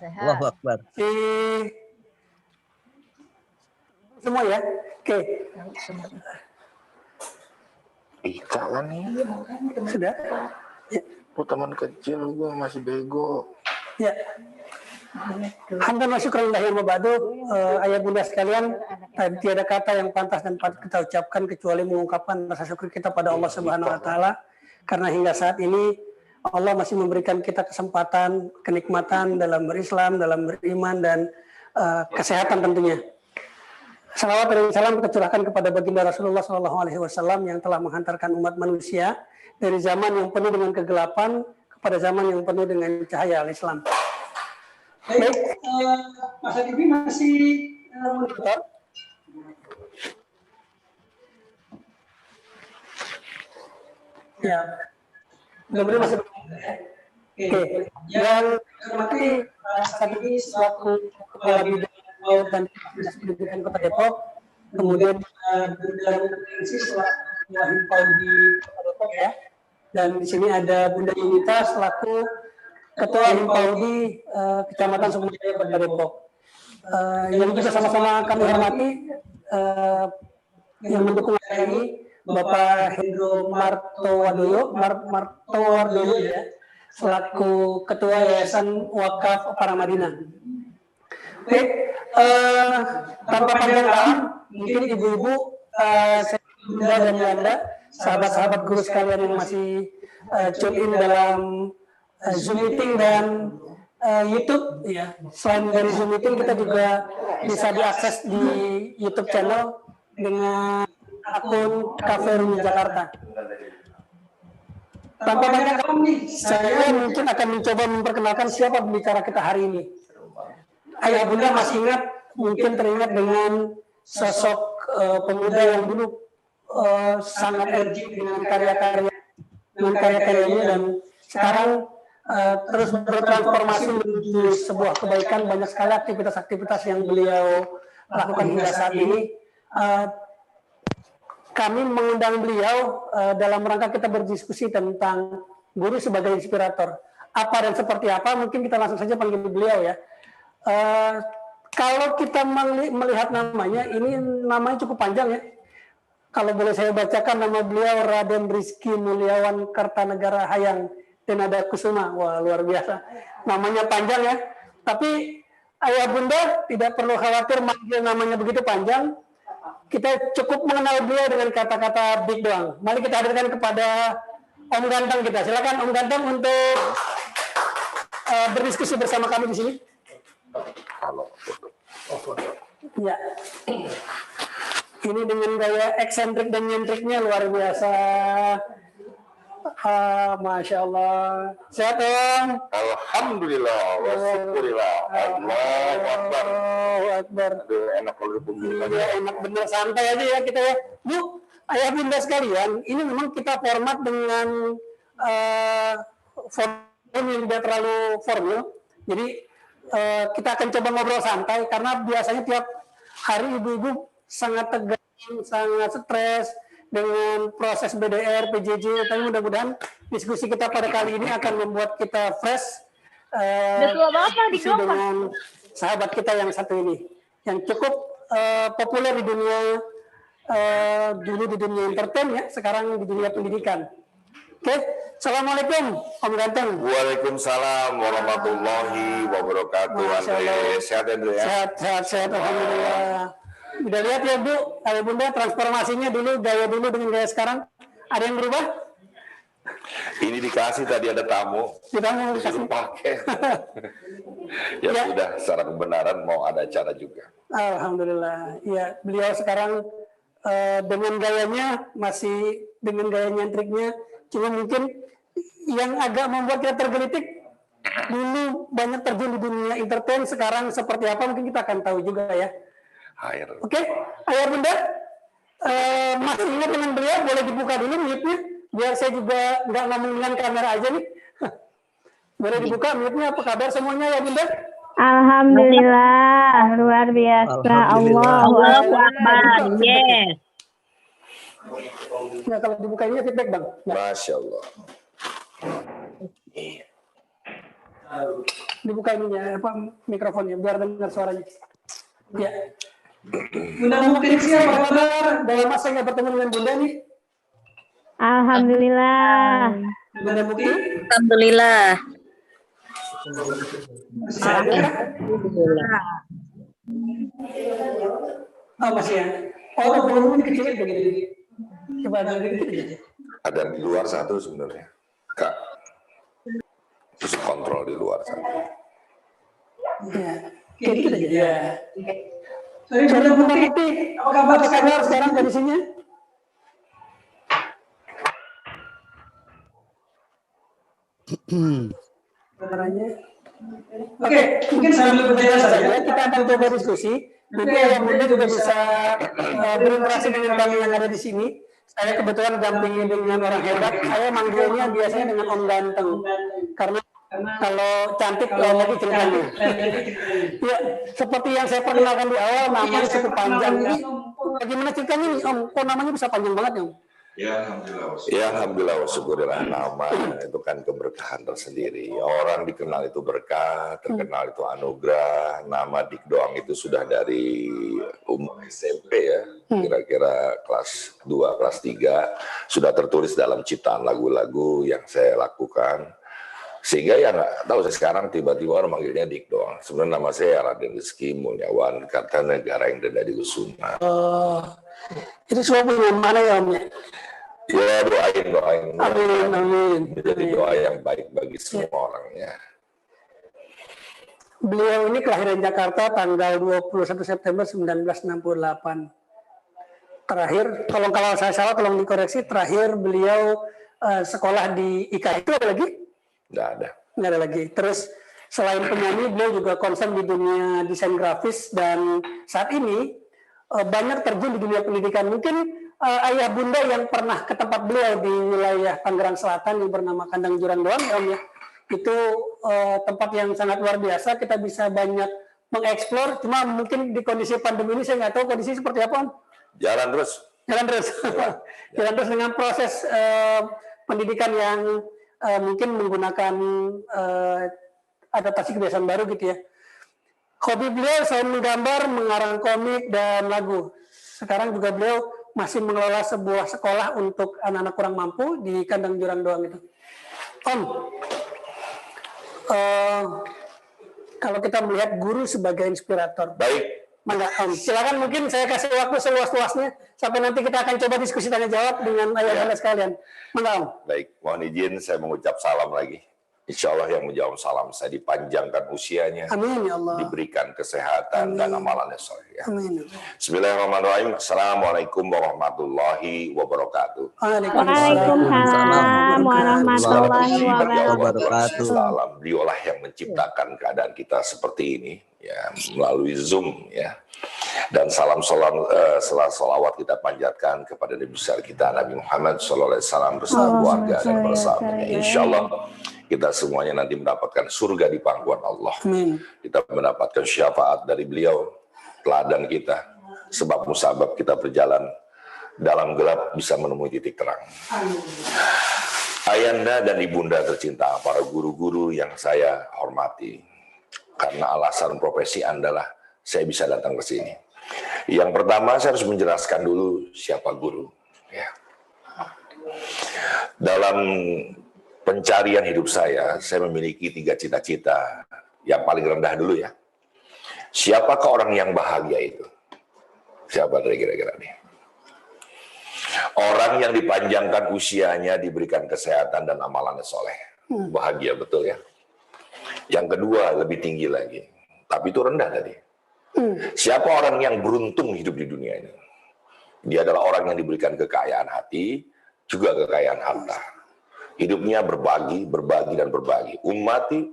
Allahu Akbar. Semua ya? Oke. Jangan nih. Sudah? Ya. Oh, teman kecil gue masih bego. Ya. Hamdan wa syukran lillahi wa ba'du. Ayah bunda sekalian, tiada kata yang pantas dan patut kita ucapkan kecuali mengungkapkan rasa syukur kita pada Allah Subhanahu wa taala karena hingga saat ini Allah masih memberikan kita kesempatan, kenikmatan dalam berislam, dalam beriman dan kesehatan tentunya. Salawat dan salam kita curahkan kepada baginda Rasulullah SAW yang telah menghantarkan umat manusia dari zaman yang penuh dengan kegelapan kepada zaman yang penuh dengan cahaya al-Islam. Baik, Mas Habibie masih monitor? Ya, mudah-mudahan masih. Oke, yang hormati Mas Habibie selaku Kepala Bidang dan Dinas Pendidikan Kota Depok, kemudian Bunda Nursi selaku Himpau di Kota Depok ya, dan di sini ada Bunda Yunita selaku Ketua Himpau di Kecamatan Sumberjaya Kota Depok. Yang juga sama-sama kami hormati yang mendukung hari ini Bapak Hendro Martowardoyo ya, selaku Ketua Yayasan Wakaf Paramadina. Baik, tanpa panjang kali, mungkin ibu-ibu, Bunda dan Yanda, sahabat-sahabat guru sekalian yang masih tune in dalam Zoom meeting dan YouTube, ya. Selain dari Zoom meeting, kita juga bisa diakses di YouTube channel dengan akun Cafe Rumi Jakarta. Tanpa banyak kali, saya mungkin akan mencoba memperkenalkan siapa pembicara kita hari ini. Ayah bunda masih ingat, mungkin teringat dengan sosok pemuda yang dulu sangat energik dengan karya-karyanya dan sekarang terus bertransformasi menuju sebuah kebaikan. Banyak sekali aktivitas-aktivitas yang beliau lakukan hingga saat ini. Kami mengundang beliau dalam rangka kita berdiskusi tentang guru sebagai inspirator. Apa dan seperti apa, mungkin kita langsung saja panggil beliau ya. Kalau kita melihat namanya, ini namanya cukup panjang ya. Kalau boleh saya bacakan nama beliau, Raden Rizky Mulyawan Kartanegara Hayang Denada Kusuma. Wah, luar biasa. Namanya panjang ya. Tapi ayah bunda tidak perlu khawatir manggil namanya begitu panjang. Kita cukup mengenal beliau dengan kata-kata big doang. Mari kita hadirkan kepada Om Ganteng kita. Silakan Om Ganteng untuk berdiskusi bersama kami di sini. Halo. Ya. Ini dengan gaya eksentrik dan nyentriknya luar biasa. Masya Allah. Sehat Om? Alhamdulillah. Wasyukurillah. Allahu Akbar. Allahu Akbar. Aduh, enak kalau dipungkiri. Ya, enak bener, santai aja ya kita ya. Bu, ayah bunda sekalian, ini memang kita format dengan forum yang tidak terlalu formal. Jadi kita akan coba ngobrol santai karena biasanya tiap hari ibu-ibu sangat tegang, sangat stres dengan proses BDR, PJJ. Tapi mudah-mudahan diskusi kita pada kali ini akan membuat kita fresh dengan sahabat kita yang satu ini, yang cukup populer di dunia dulu di dunia entertain ya, sekarang di dunia pendidikan. Oke, Assalamualaikum Om Ganteng. Waalaikumsalam warahmatullahi wabarakatuh. Andre, sehat Andre ya? Sehat, alhamdulillah. Udah lihat ya Bu, ayah bunda transformasinya dulu, gaya dulu dengan gaya sekarang. Ada yang berubah? Ini dikasih tadi ada tamu. Disuruh pakai. Ya sudah, secara kebenaran mau ada acara juga. Alhamdulillah. Ya, beliau sekarang dengan gayanya masih dengan gaya nyentriknya. Cuma mungkin yang agak membuat kita tergelitik, dulu banyak terjun di dunia entertain, sekarang seperti apa mungkin kita akan tahu juga ya. Oke, ayah bunda, masih ingat dengan beliau, boleh dibuka dulu mute-nya, biar saya juga nggak ngomong dengan kamera aja nih. Boleh dibuka mute-nya, apa kabar semuanya ya bunda? Alhamdulillah, luar biasa. Allahu Akbar. Yes. Nah, kalau dibuka ini feedback bang. Masya Allah. Dibuka ininya, mikrofonnya, biar dengar suaranya. Ya. Bunda Mukti, apa kabar? Dalam masa nggak bertemu dengan Bunda nih? Alhamdulillah. Bunda Mukti? Alhamdulillah. Oh, masih ya? Oh, belum kecil begini. Coba ada gitu aja. Ada di luar satu sebenarnya, Kak. Terus kontrol di luar satu. Ya, kayak gitu aja. Ya. Sorry, Bunda Mukti, apa kabar sekarang kondisinya? Oke, mungkin sambil berjalan saja kita akan coba diskusi. Nanti Ayah Bunda juga bisa berinteraksi dengan kami yang ada di sini. Saya kebetulan dampingi dengan orang hebat. Saya manggilnya biasanya dengan Om Ganteng. Karena kalau cantik lagi ceritanya. Ya, seperti yang saya perkenalkan di awal, namanya cukup panjang. Ini bagaimana ceritanya nih Om? Kok namanya bisa panjang banget ya Om? Ya alhamdulillah wa syukurillah, nama itu kan keberkahan tersendiri. Orang dikenal itu berkah, terkenal itu anugerah. Nama Dik Doang itu sudah dari umur SMP ya, kira-kira kelas 2, kelas 3 sudah tertulis dalam ciptaan lagu-lagu yang saya lakukan. Sehingga ya nggak tahu saya sekarang tiba-tiba orang manggilnya Dik Doang. Sebenarnya nama saya Raden Rizky Mulyawan, Kartanegara yang ada di Kusuma. Itu semua punya mana ya Om? Ya doain. Amin. Jadi doa yang baik bagi semua orangnya. Beliau ini kelahiran Jakarta tanggal 21 September 1968. Terakhir, kalau saya salah tolong dikoreksi, terakhir beliau sekolah di IKA itu ada lagi? Nggak ada lagi. Terus selain penyanyi, beliau juga concern di dunia desain grafis dan saat ini banyak terjun di dunia pendidikan. Mungkin Ayah Bunda yang pernah ke tempat beliau di wilayah Tangerang Selatan yang bernama Kandang Jurang Doang ya Om ya. Itu tempat yang sangat luar biasa, kita bisa banyak mengeksplor. Cuma mungkin di kondisi pandemi ini saya nggak tahu kondisi seperti apa Om. Jalan terus. Jalan terus dengan proses pendidikan yang mungkin menggunakan adaptasi kebiasaan baru gitu ya. Hobi beliau selain menggambar, mengarang komik dan lagu. Sekarang juga beliau masih mengelola sebuah sekolah untuk anak-anak kurang mampu di Kandang Jurang Doang itu. Om, kalau kita melihat guru sebagai inspirator. Baik. Mangga Om, silakan mungkin saya kasih waktu seluas-luasnya sampai nanti kita akan coba diskusi tanya jawab dengan ayah anda sekalian. Mangga Om. Baik, mohon izin saya mengucap salam lagi. Insya Allah yang menjawab salam saya dipanjangkan usianya, amin ya Allah, diberikan kesehatan dan amalannya soleh. Ya. Amin. Bismillahirrahmanirrahim. Assalamualaikum warahmatullahi wabarakatuh. Waalaikumsalam warahmatullahi wabarakatuh. Beliaulah yang menciptakan keadaan kita seperti ini, ya melalui Zoom, ya. Dan salam-salam selawat kita panjatkan kepada Nabi besar kita Nabi Muhammad SAW bersama keluarga dan bersamanya. Insya Allah kita semuanya nanti mendapatkan surga di pangkuan Allah. Amin. Kita mendapatkan syafaat dari beliau, teladan kita, sebab musabab kita berjalan dalam gelap bisa menemui titik terang. Ayanda dan ibunda tercinta, para guru-guru yang saya hormati, karena alasan profesi Anda lah saya bisa datang ke sini. Yang pertama saya harus menjelaskan dulu siapa guru. Ya. Dalam pencarian hidup saya memiliki 3 cita-cita. Yang paling rendah dulu ya. Siapakah orang yang bahagia itu? Siapa dari kira-kira nih? Orang yang dipanjangkan usianya, diberikan kesehatan dan amalannya soleh. Bahagia betul ya. Yang kedua lebih tinggi lagi. Tapi itu rendah tadi. Siapa orang yang beruntung hidup di dunia ini? Dia adalah orang yang diberikan kekayaan hati, juga kekayaan harta. Hidupnya berbagi, dan berbagi. Ummati.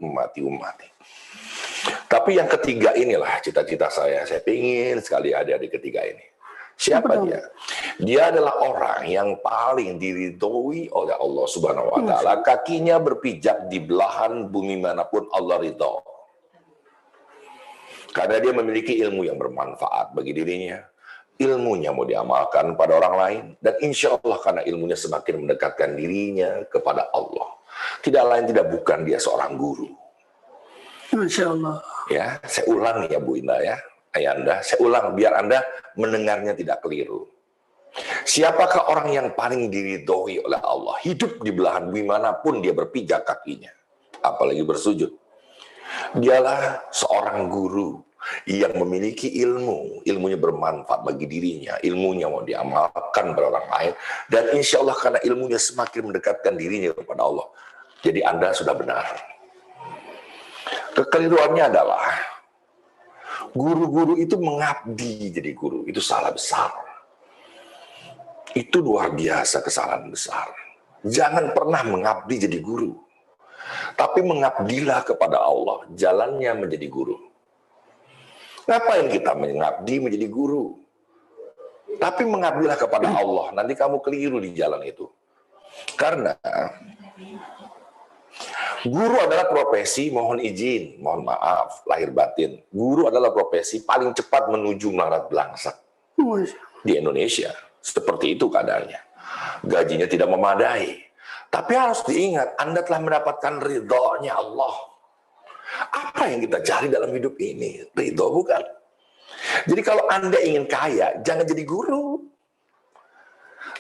Tapi yang ketiga inilah cita-cita saya. Saya ingin sekali ada di ketiga ini. Siapa dia? Dia adalah orang yang paling diridhoi oleh Allah Subhanahu wa Ta'ala. Kakinya berpijak di belahan bumi manapun Allah ridho. Karena dia memiliki ilmu yang bermanfaat bagi dirinya. Ilmunya mau diamalkan pada orang lain. Dan insya Allah karena ilmunya semakin mendekatkan dirinya kepada Allah. Tidak lain tidak bukan dia seorang guru. Masya Allah. Ya, saya ulang ya Bu Indah ya, Ayanda, saya ulang biar Anda mendengarnya tidak keliru. Siapakah orang yang paling diridhoi oleh Allah? Hidup di belahan bumi manapun dia berpijak kakinya, apalagi bersujud. Dialah seorang guru yang memiliki ilmu, ilmunya bermanfaat bagi dirinya, ilmunya mau diamalkan pada orang lain, dan insya Allah karena ilmunya semakin mendekatkan dirinya kepada Allah. Jadi Anda sudah benar. Kekeliruannya adalah guru-guru itu mengabdi jadi guru, itu salah besar. Itu luar biasa kesalahan besar. Jangan pernah mengabdi jadi guru. Tapi mengabdilah kepada Allah, jalannya menjadi guru. Ngapain kita mengabdi menjadi guru? Tapi mengabdilah kepada Allah, nanti kamu keliru di jalan itu. Karena guru adalah profesi, mohon izin, mohon maaf, lahir batin. Guru adalah profesi paling cepat menuju melarat belangsak di Indonesia. Seperti itu keadaannya. Gajinya tidak memadai. Tapi harus diingat, Anda telah mendapatkan ridhonya Allah. Apa yang kita cari dalam hidup ini? Ridho bukan? Jadi kalau Anda ingin kaya, jangan jadi guru.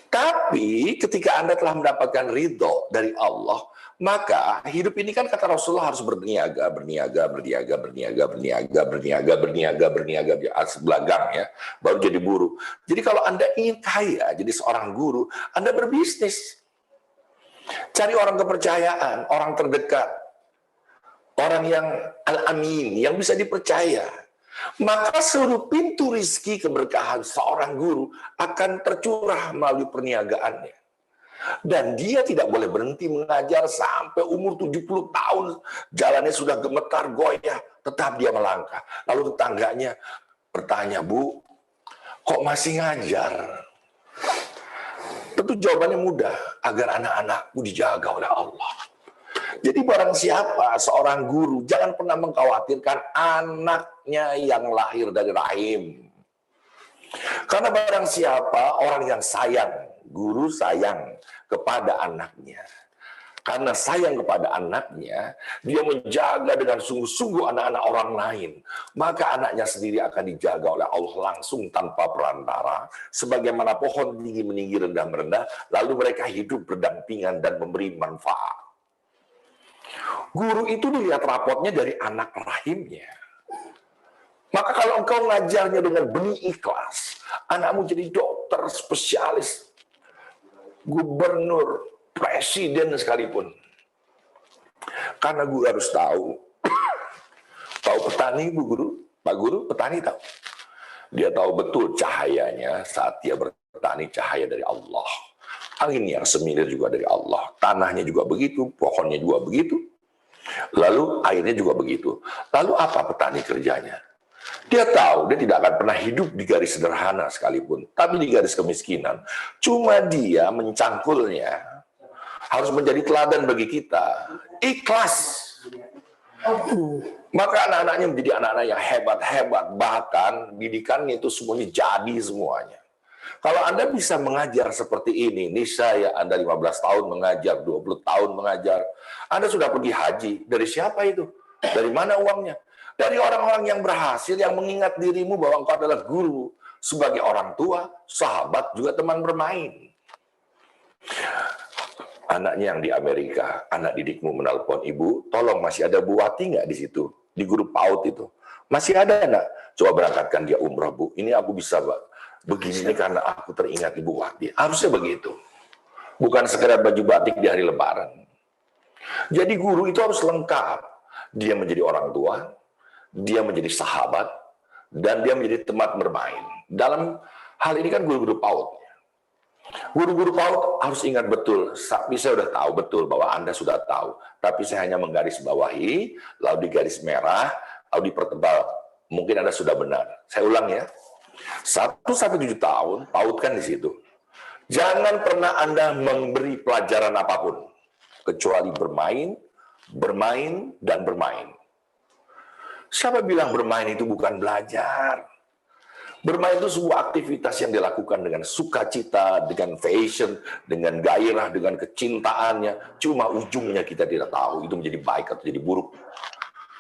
Tapi ketika Anda telah mendapatkan ridho dari Allah, maka hidup ini kan kata Rasulullah harus berniaga, sebelagang ya, baru jadi guru. Jadi kalau Anda ingin kaya, jadi seorang guru, Anda berbisnis. Cari orang kepercayaan, orang terdekat, orang yang al-amin, yang bisa dipercaya. Maka seluruh pintu rizki keberkahan seorang guru akan tercurah melalui perniagaannya. Dan dia tidak boleh berhenti mengajar sampai umur 70 tahun. Jalannya sudah gemetar, goyah, tetap dia melangkah. Lalu tetangganya bertanya, Bu, kok masih ngajar? Tentu jawabannya mudah, agar anak-anakku dijaga oleh Allah. Jadi barang siapa seorang guru, jangan pernah mengkhawatirkan anaknya yang lahir dari rahim. Karena barang siapa orang yang sayang, guru sayang kepada anaknya. Karena sayang kepada anaknya, dia menjaga dengan sungguh-sungguh anak-anak orang lain. Maka anaknya sendiri akan dijaga oleh Allah langsung tanpa perantara. Sebagaimana pohon tinggi meninggi, rendah merendah, lalu mereka hidup berdampingan dan memberi manfaat. Guru itu dilihat rapotnya dari anak rahimnya. Maka kalau engkau ngajarnya dengan benih ikhlas, anakmu jadi dokter, spesialis, gubernur, presiden sekalipun. Karena guru harus tahu. Tahu petani, Bu Guru? Pak Guru, petani tahu. Dia tahu betul cahayanya saat dia bertani, cahaya dari Allah. Angin yang semilir juga dari Allah. Tanahnya juga begitu, pohonnya juga begitu. Lalu airnya juga begitu. Lalu apa petani kerjanya? Dia tahu dia tidak akan pernah hidup di garis sederhana sekalipun, tapi di garis kemiskinan. Cuma dia mencangkulnya harus menjadi teladan bagi kita. Ikhlas. Maka anak-anaknya menjadi anak-anak yang hebat-hebat. Bahkan didikannya itu semuanya jadi semuanya. Kalau Anda bisa mengajar seperti ini, niscaya Anda 15 tahun mengajar, 20 tahun mengajar. Anda sudah pergi haji. Dari siapa itu? Dari mana uangnya? Dari orang-orang yang berhasil, yang mengingat dirimu bahwa engkau adalah guru. Sebagai orang tua, sahabat, juga teman bermain. Anaknya yang di Amerika, anak didikmu menelpon, Ibu, tolong masih ada Bu Wati nggak di situ? Di guru PAUD itu. Masih ada enggak? Coba berangkatkan dia umrah, Bu. Ini aku bisa, Pak. Begini karena aku teringat Ibu Wati. Harusnya begitu. Bukan sekedar baju batik di hari Lebaran. Jadi guru itu harus lengkap. Dia menjadi orang tua, dia menjadi sahabat, dan dia menjadi teman bermain. Dalam hal ini kan guru-guru PAUD. Guru-guru PAUD harus ingat betul, tapi saya sudah tahu betul bahwa Anda sudah tahu. Tapi saya hanya menggarisbawahi, lalu di garis merah, lalu dipertebal. Mungkin Anda sudah benar. Saya ulang ya. 1-7 tahun, PAUD kan di situ. Jangan pernah Anda memberi pelajaran apapun, kecuali bermain, bermain, dan bermain. Siapa bilang bermain itu bukan belajar? Bermain itu sebuah aktivitas yang dilakukan dengan sukacita, dengan passion, dengan gairah, dengan kecintaannya. Cuma ujungnya kita tidak tahu, itu menjadi baik atau jadi buruk.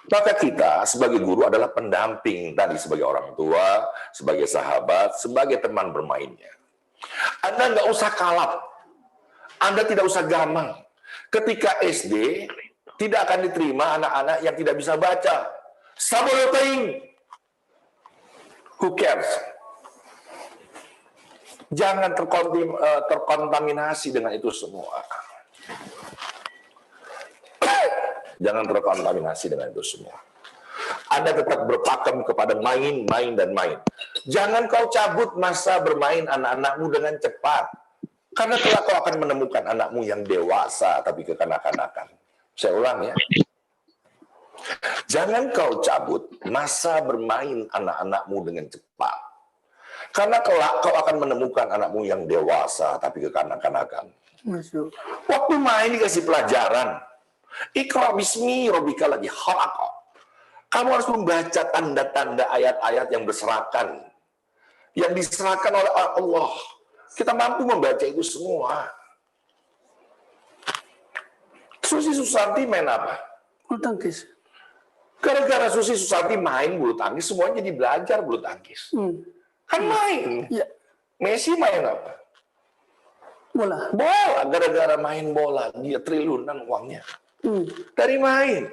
Maka kita sebagai guru adalah pendamping tadi, sebagai orang tua, sebagai sahabat, sebagai teman bermainnya. Anda nggak usah kalap, Anda tidak usah gamang. Ketika SD, tidak akan diterima anak-anak yang tidak bisa baca. Sabolotaing. Who cares? Jangan terkontaminasi dengan itu semua. Jangan terkontaminasi dengan itu semua. Anda tetap berpakem kepada main, main, dan main. Jangan kau cabut masa bermain anak-anakmu dengan cepat. Karena kelak kau akan menemukan anakmu yang dewasa, tapi kekanak-kanakan. Saya ulang ya. Jangan kau cabut masa bermain anak-anakmu dengan cepat. Karena kelak kau akan menemukan anakmu yang dewasa, tapi kekanak-kanakan. Waktu main dikasih pelajaran. Iqra bismi rabbika ladzi khalaq. Kamu harus membaca tanda-tanda ayat-ayat yang berserakan. Yang diserahkan oleh Allah. Kita mampu membaca itu semua. Susi Susanti main apa? Bulu tangkis. Gara-gara Susi Susanti main bulu tangkis, semuanya jadi belajar bulu tangkis. Kan main. Ya. Messi main apa? Bola. Bola. Gara-gara main bola, dia triliunan uangnya. Dari main.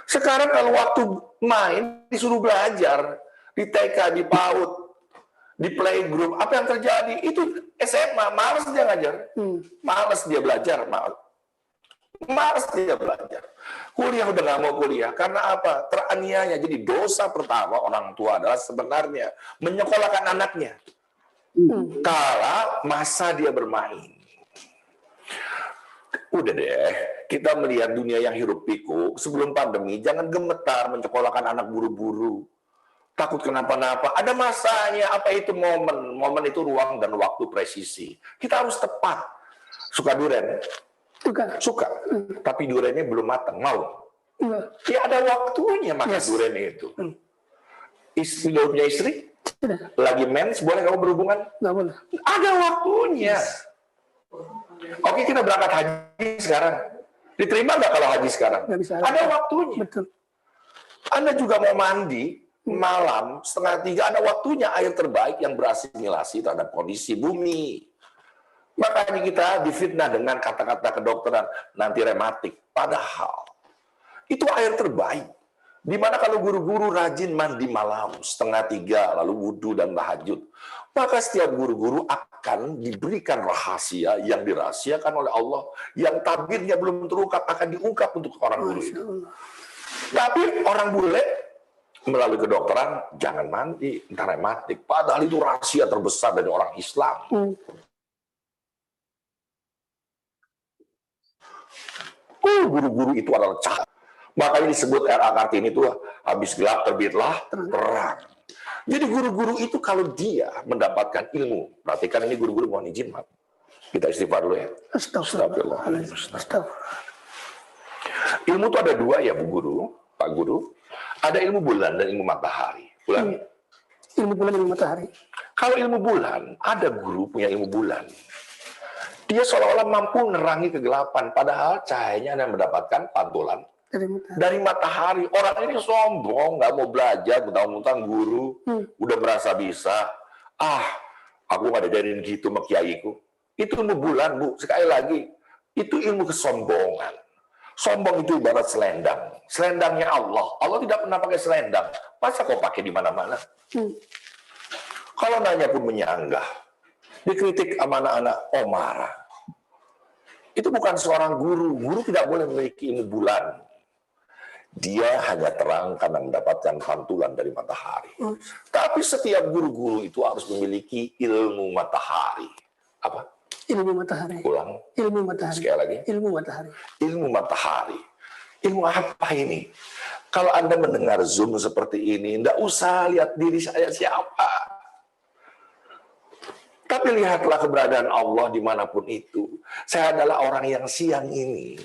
Sekarang kalau waktu main disuruh belajar di TK, di PAUD, di playgroup, apa yang terjadi? Itu SMA, malas dia ngajar, malas dia belajar, malas dia belajar. Kuliah udah nggak mau kuliah karena apa? Teraniaya. Jadi dosa pertama orang tua adalah sebenarnya menyekolahkan anaknya kala masa dia bermain. Udah deh, kita melihat dunia yang hiruk pikuk sebelum pandemi, jangan gemetar menyekolahkan anak buru-buru. Takut kenapa-napa. Ada masanya, apa itu momen? Momen itu ruang dan waktu presisi. Kita harus tepat. Suka durian? Suka. Tapi duriannya belum matang, mau? Ya ada waktunya makan durian itu. Istri punya istri? Lagi mens, boleh kamu berhubungan? Nggak boleh. Ada waktunya. Oke, kita berangkat haji sekarang. Diterima nggak kalau haji sekarang? Nggak bisa. Ada waktunya. Betul. Anda juga mau mandi malam 2:30, ada waktunya air terbaik yang berasimilasi terhadap kondisi bumi. Makanya kita difitnah dengan kata-kata kedokteran nanti rematik. Padahal itu air terbaik. Dimana kalau guru-guru rajin mandi malam 2:30 lalu wudhu dan tahajud, maka setiap guru-guru akan diberikan rahasia yang dirahasiakan oleh Allah, yang tabirnya belum terungkap akan diungkap untuk orang guru itu. Tapi orang bule melalui kedokteran jangan mandi, ntar rematik. Padahal itu rahasia terbesar dari orang Islam. Guru-guru itu adalah cahaya. Makanya disebut RA Kartini itu habis gelap terbitlah terang. Jadi guru-guru itu kalau dia mendapatkan ilmu, perhatikan ini guru-guru mohon izin, Mak. Kita istighfar dulu ya. Astagfirullah. Ilmu itu ada dua ya Bu Guru, Pak Guru. Ada ilmu bulan dan ilmu matahari. Bulan. Ilmu bulan, ilmu matahari. Kalau ilmu bulan, ada guru punya ilmu bulan. Dia seolah-olah mampu menerangi kegelapan, padahal cahayanya yang mendapatkan pantulan dari matahari. Orang ini sombong, nggak mau belajar, mentang-mentang guru, udah merasa bisa. Aku nggak diajarin gitu sama kiaiku. Itu ilmu bulan, Bu. Sekali lagi, itu ilmu kesombongan. Sombong itu ibarat selendang. Selendangnya Allah. Allah tidak pernah pakai selendang. Masa kau pakai di mana-mana? Kalau nanya pun menyanggah. Dikritik sama anak-anak, marah. Itu bukan seorang guru. Guru tidak boleh memiliki ilmu bulan. Dia hanya terang karena mendapatkan pantulan dari matahari. Tapi setiap guru-guru itu harus memiliki ilmu matahari. Apa? Ilmu matahari. Ulang. Ilmu matahari. Sekali lagi. Ilmu matahari. Ilmu matahari. Ilmu apa ini? Kalau Anda mendengar Zoom seperti ini, tidak usah lihat diri saya siapa. Tapi lihatlah keberadaan Allah dimanapun itu. Saya adalah orang yang siang ini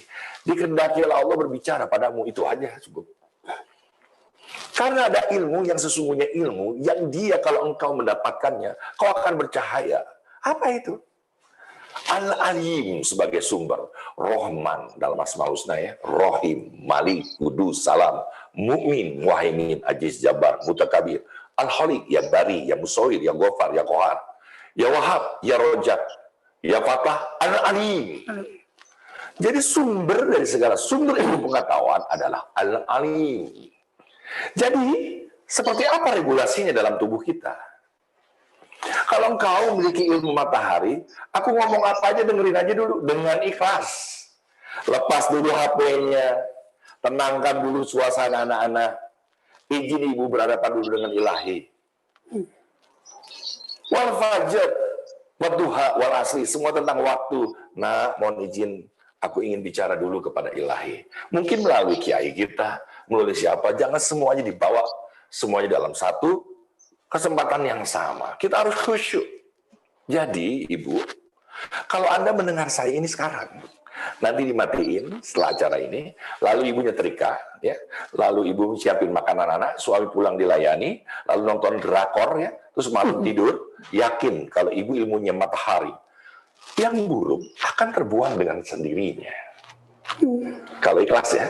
dikehendaki oleh Allah berbicara padamu, itu aja cukup. Karena ada ilmu yang sesungguhnya ilmu yang dia kalau engkau mendapatkannya, kau akan bercahaya. Apa itu? Al-Alim sebagai sumber, Rahman dalam Asmaul Husna ya, Rahim, Malik, Kudus, Salam, Mu'min, Muhaimin, Aziz, Jabbar, Mutakabir, Al-Khaliq, ya Bari, ya Musawir, ya Ghafar, ya Qahar, ya Wahab, ya Rojak, ya Fatah, Al-Alim. Jadi sumber dari segala sumber ilmu pengetahuan adalah Al-Alim. Jadi seperti apa regulasinya dalam tubuh kita? Kalau engkau memiliki ilmu matahari, aku ngomong apa aja dengerin aja dulu dengan ikhlas. Lepas dulu HP-nya, tenangkan dulu suasana anak-anak. Izin ibu berhadapan dulu dengan ilahi. Wal fajr, wadduha, wal asri, semua tentang waktu. Nah, mohon izin, aku ingin bicara dulu kepada ilahi. Mungkin melalui kiai kita, melalui siapa, jangan semuanya dibawa, semuanya dalam satu kesempatan yang sama. Kita harus khusyuk. Jadi, Ibu, kalau Anda mendengar saya ini sekarang, nanti dimatiin setelah acara ini, lalu Ibu nyetrika, ya, lalu Ibu siapin makanan anak, suami pulang dilayani, lalu nonton drakor, ya, terus malam tidur, yakin kalau Ibu ilmunya matahari, yang buruk akan terbuang dengan sendirinya. Kalau ikhlas ya,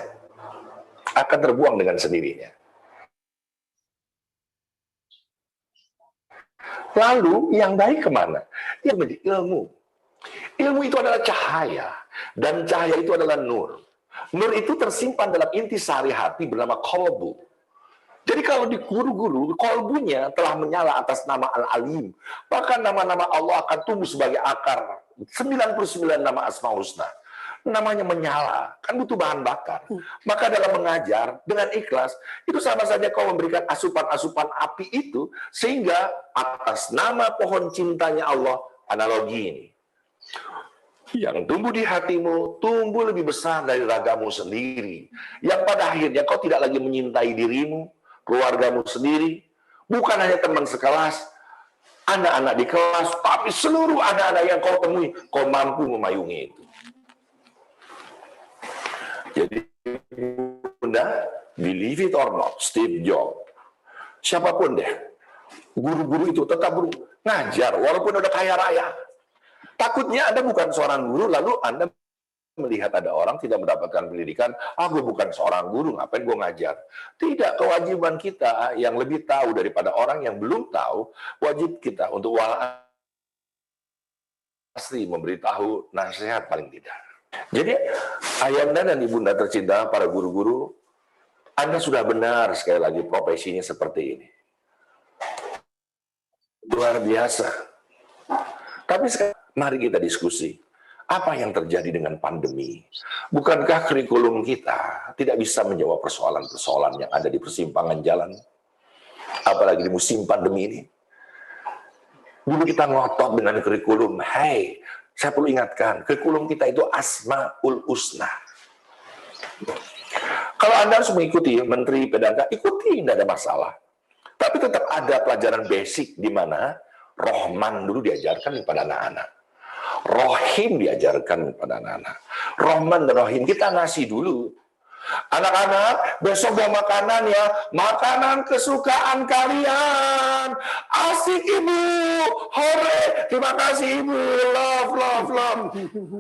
akan terbuang dengan sendirinya. Lalu yang baik kemana? Yang menjadi ilmu. Ilmu itu adalah cahaya. Dan cahaya itu adalah nur. Nur itu tersimpan dalam intisari hati bernama qalbu. Jadi kalau di guru-guru, kolbunya telah menyala atas nama Al-Alim. Maka nama-nama Allah akan tumbuh sebagai akar. 99 nama Asmaul Husna. Namanya menyala, kan butuh bahan bakar. Maka dalam mengajar, dengan ikhlas, itu sama saja kau memberikan asupan-asupan api itu, sehingga atas nama pohon cintanya Allah, analogi ini. Yang tumbuh di hatimu, tumbuh lebih besar dari ragamu sendiri. Yang pada akhirnya kau tidak lagi menyintai dirimu, keluargamu sendiri, bukan hanya teman sekelas, anak-anak di kelas, tapi seluruh anak-anak yang kau temui, kau mampu memayungi itu. Jadi, Bunda, believe it or not, Steve Jobs, siapapun deh, guru-guru itu tetap ngajar, walaupun udah kaya raya. Takutnya Anda bukan seorang guru, lalu Anda melihat ada orang tidak mendapatkan pendidikan, aku bukan seorang guru, ngapain gue ngajar? Tidak, kewajiban kita yang lebih tahu daripada orang yang belum tahu, wajib kita untuk asli memberitahu nasihat paling tidak. Jadi, Ayanda dan Ibunda tercinta, para guru-guru, Anda sudah benar sekali lagi profesinya seperti ini. Luar biasa. Tapi sekarang, mari kita diskusi. Apa yang terjadi dengan pandemi? Bukankah kurikulum kita tidak bisa menjawab persoalan-persoalan yang ada di persimpangan jalan? Apalagi di musim pandemi ini. Dulu kita ngotot dengan kurikulum. Hey, saya perlu ingatkan, kurikulum kita itu Asmaul Husna. Kalau Anda harus mengikuti Menteri PDK, ikuti, tidak ada masalah. Tapi tetap ada pelajaran basic di mana Rahman dulu diajarkan kepada anak-anak. Rahim diajarkan kepada anak-anak. Rahman dan Rahim kita ngasih dulu. Anak-anak, besok bawa makanan ya. Makanan kesukaan kalian. Asik Ibu. Hore. Terima kasih Ibu. Love, love, love.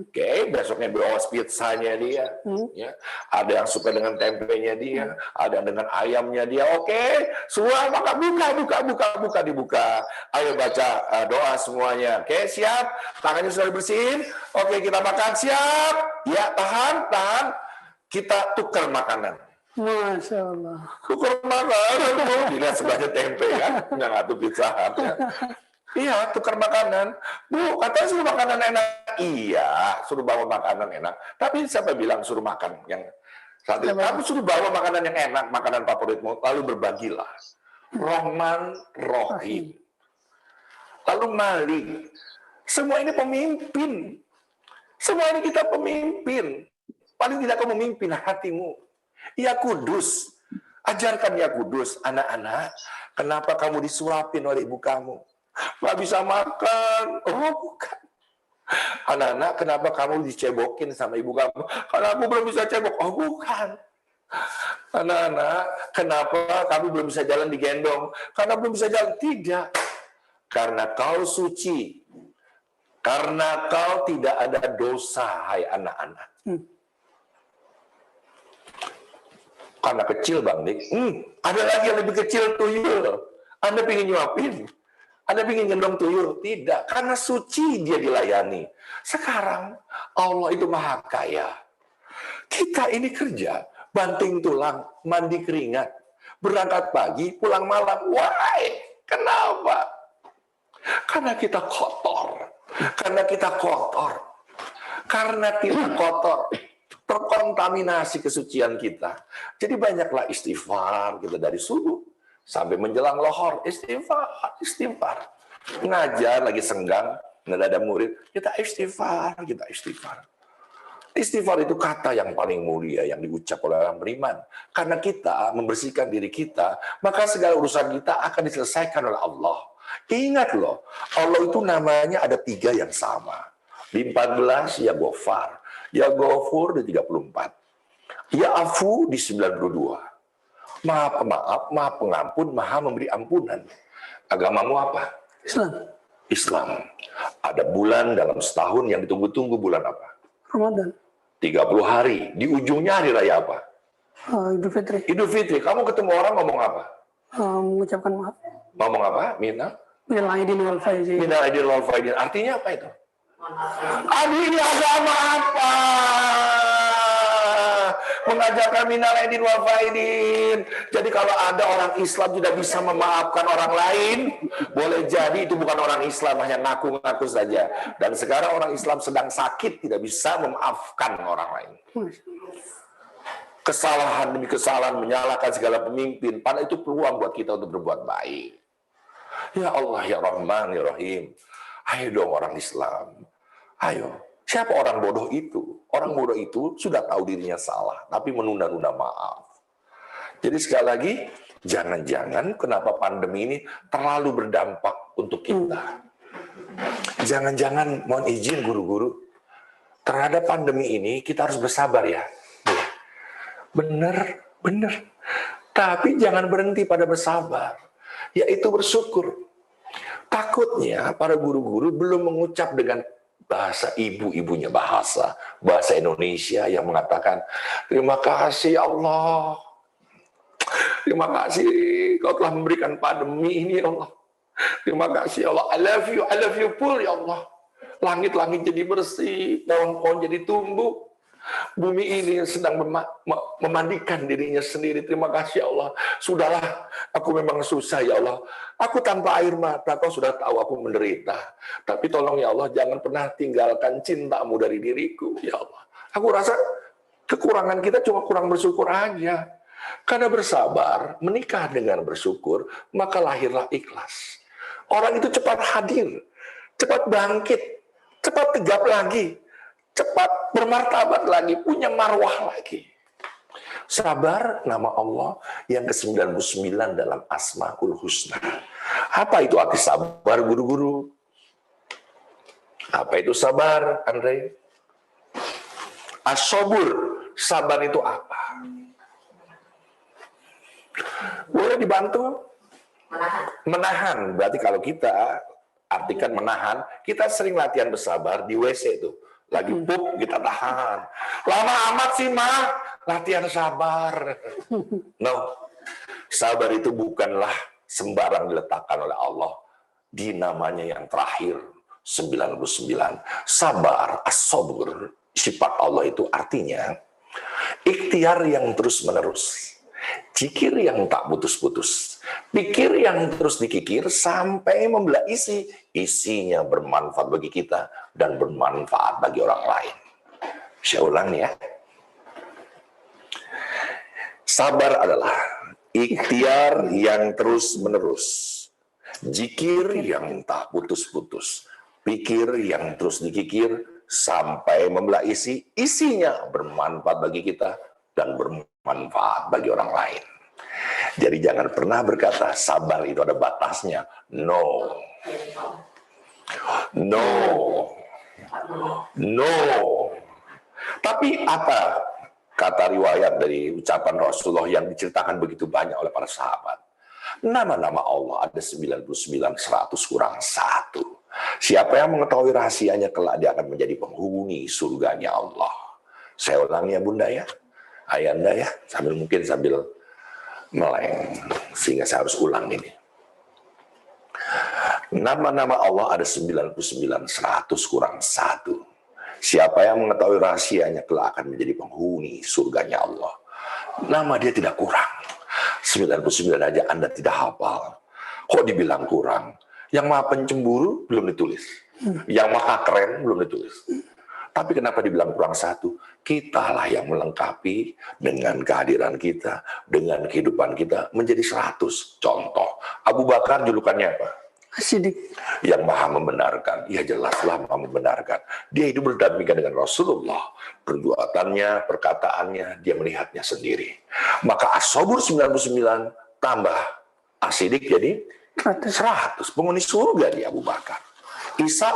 Oke, besoknya bawa pizzanya dia. Ya. Ada yang suka dengan tempenya dia. Ada yang dengan ayamnya dia. Oke. Semua maka buka, dibuka. Ayo baca doa semuanya. Oke, siap. Tangannya sudah dibersihin. Oke, kita makan. Siap. Ya, tahan. Kita tukar makanan. Masya Allah. Tukar makanan. Dilihat sebelahnya tempe kan. Nggak tuh Pizza Hut ya. Iya, tukar makanan. Bu, katanya suruh makanan enak. Iya, suruh bawa makanan enak. Tapi siapa bilang suruh makan yang satu? Kamu suruh bawa makanan yang enak, makanan favoritmu. Lalu berbagilah. Rahman, Rahim. Lalu Malik. Semua ini pemimpin. Semua ini kita pemimpin. Paling tidak kau memimpin hatimu. Ya Kudus. Ajarkan ya Kudus. Anak-anak, kenapa kamu disuapin oleh ibu kamu? Nggak bisa makan. Oh, bukan. Anak-anak, kenapa kamu dicebokin sama ibu kamu? Karena aku belum bisa cebok. Oh, bukan. Anak-anak, kenapa kamu belum bisa jalan digendong? Karena belum bisa jalan. Tidak. Karena kau suci. Karena kau tidak ada dosa, hai anak-anak. Karena kecil Bang Dik, ada lagi yang lebih kecil, tuyul. Anda ingin nyuapin? Anda ingin gendong tuyul? Tidak, karena suci dia dilayani. Sekarang Allah itu maha kaya. Kita ini kerja, banting tulang, mandi keringat, berangkat pagi, pulang malam. Why? Kenapa? Karena kita kotor. Karena kita kotor. Karena kita kotor. Terkontaminasi kesucian kita. Jadi banyaklah istighfar kita dari subuh sampai menjelang lohor. Istighfar, istighfar. Ngajar lagi senggang, nggak ada murid, kita istighfar, kita istighfar. Istighfar itu kata yang paling mulia yang diucap oleh orang beriman. Karena kita membersihkan diri kita, maka segala urusan kita akan diselesaikan oleh Allah. Ingat loh, Allah itu namanya ada 3 yang sama. Di 14 ya Ghafar, ya Ghafur di 34, ya Afu di 92. Maha pemaaf, maha pengampun, maha memberi ampunan. Agamamu apa? Islam. Islam. Ada bulan dalam setahun yang ditunggu-tunggu, bulan apa? Ramadan. 30 hari. Di ujungnya hari raya apa? Idul Fitri. Idul Fitri. Kamu ketemu orang ngomong apa? Mengucapkan maaf. Ngomong apa? Minal Minal aidin wal faizin. Minal aidin wal faizin. Artinya apa itu? Aduh, ini agama apa? Mengajarkan minal aidin wal faizin. Jadi kalau ada orang Islam tidak bisa memaafkan orang lain, boleh jadi itu bukan orang Islam, hanya ngaku-ngaku saja. Dan sekarang orang Islam sedang sakit, tidak bisa memaafkan orang lain. Kesalahan demi kesalahan, menyalahkan segala pemimpin. Padahal itu peluang buat kita untuk berbuat baik. Ya Allah, ya Rahman, ya Rahim. Ayo dong orang Islam. Ayo. Siapa orang bodoh itu? Orang bodoh itu sudah tahu dirinya salah, tapi menunda-nunda maaf. Jadi sekali lagi, jangan-jangan kenapa pandemi ini terlalu berdampak untuk kita. Jangan-jangan, mohon izin guru-guru, terhadap pandemi ini kita harus bersabar ya. Benar, benar. Tapi jangan berhenti pada bersabar, yaitu bersyukur. Takutnya para guru-guru belum mengucap dengan bahasa ibu-ibunya, bahasa Indonesia yang mengatakan, terima kasih ya Allah. Terima kasih kau telah memberikan pandemi ini ya Allah. Terima kasih ya Allah. I love you full ya Allah. Langit-langit jadi bersih, pohon-pohon jadi tumbuh. Bumi ini sedang memandikan dirinya sendiri. Terima kasih ya Allah. Sudahlah, aku memang susah ya Allah. Aku tanpa air mata, kau sudah tahu aku menderita. Tapi tolong ya Allah, jangan pernah tinggalkan cintamu dari diriku ya Allah. Aku rasa kekurangan kita cuma kurang bersyukur aja. Karena bersabar, menikah dengan bersyukur, maka lahirlah ikhlas. Orang itu cepat hadir, cepat bangkit, cepat tegap lagi, cepat bermartabat lagi, punya marwah lagi. Sabar, nama Allah yang ke-99 dalam Asmaul Husna. Apa itu arti sabar, guru-guru? Apa itu sabar, Andre? As-sabur, sabar itu apa? Boleh dibantu? Menahan. Berarti kalau kita artikan menahan, kita sering latihan bersabar di WC itu. Lagi pup, kita tahan. Lama amat sih, Ma. Latihan sabar. No. Sabar itu bukanlah sembarang diletakkan oleh Allah di namanya yang terakhir, 99. Sabar, as-sabur, sifat Allah itu artinya ikhtiar yang terus-menerus. Zikir yang tak putus-putus, pikir yang terus dikikir sampai membelah isi, isinya bermanfaat bagi kita dan bermanfaat bagi orang lain. Saya ulang ya. Sabar adalah ikhtiar yang terus-menerus, zikir yang tak putus-putus, pikir yang terus dikikir sampai membelah isi, isinya bermanfaat bagi kita dan bermanfaat bagi orang lain. Jadi jangan pernah berkata sabar itu ada batasnya. No. No. No. Tapi apa kata riwayat dari ucapan Rasulullah yang diceritakan begitu banyak oleh para sahabat? Nama-nama Allah ada 99, 100 kurang 1. Siapa yang mengetahui rahasianya kelak dia akan menjadi penghuni surganya Allah. Saya ulang ya Bunda ya, Ayanda ya, sambil meleng, sehingga saya harus ulang ini. Nama-nama Allah ada 99, 100 kurang 1. Siapa yang mengetahui rahasianya kelak akan menjadi penghuni surganya Allah. Nama dia tidak kurang. 99 aja Anda tidak hafal. Kok dibilang kurang? Yang maha pencemburu belum ditulis. Yang maha keren belum ditulis. Tapi kenapa dibilang kurang 1? Kitalah yang melengkapi dengan kehadiran kita, dengan kehidupan kita menjadi 100. Contoh, Abu Bakar julukannya apa? As-Siddiq. Yang maha membenarkan. Ya jelaslah maha membenarkan. Dia hidup berdampingan dengan Rasulullah. Perbuatannya, perkataannya, dia melihatnya sendiri. Maka As-Sabur 99 tambah As-Siddiq jadi 100. Penghuni surga dia Abu Bakar. Isa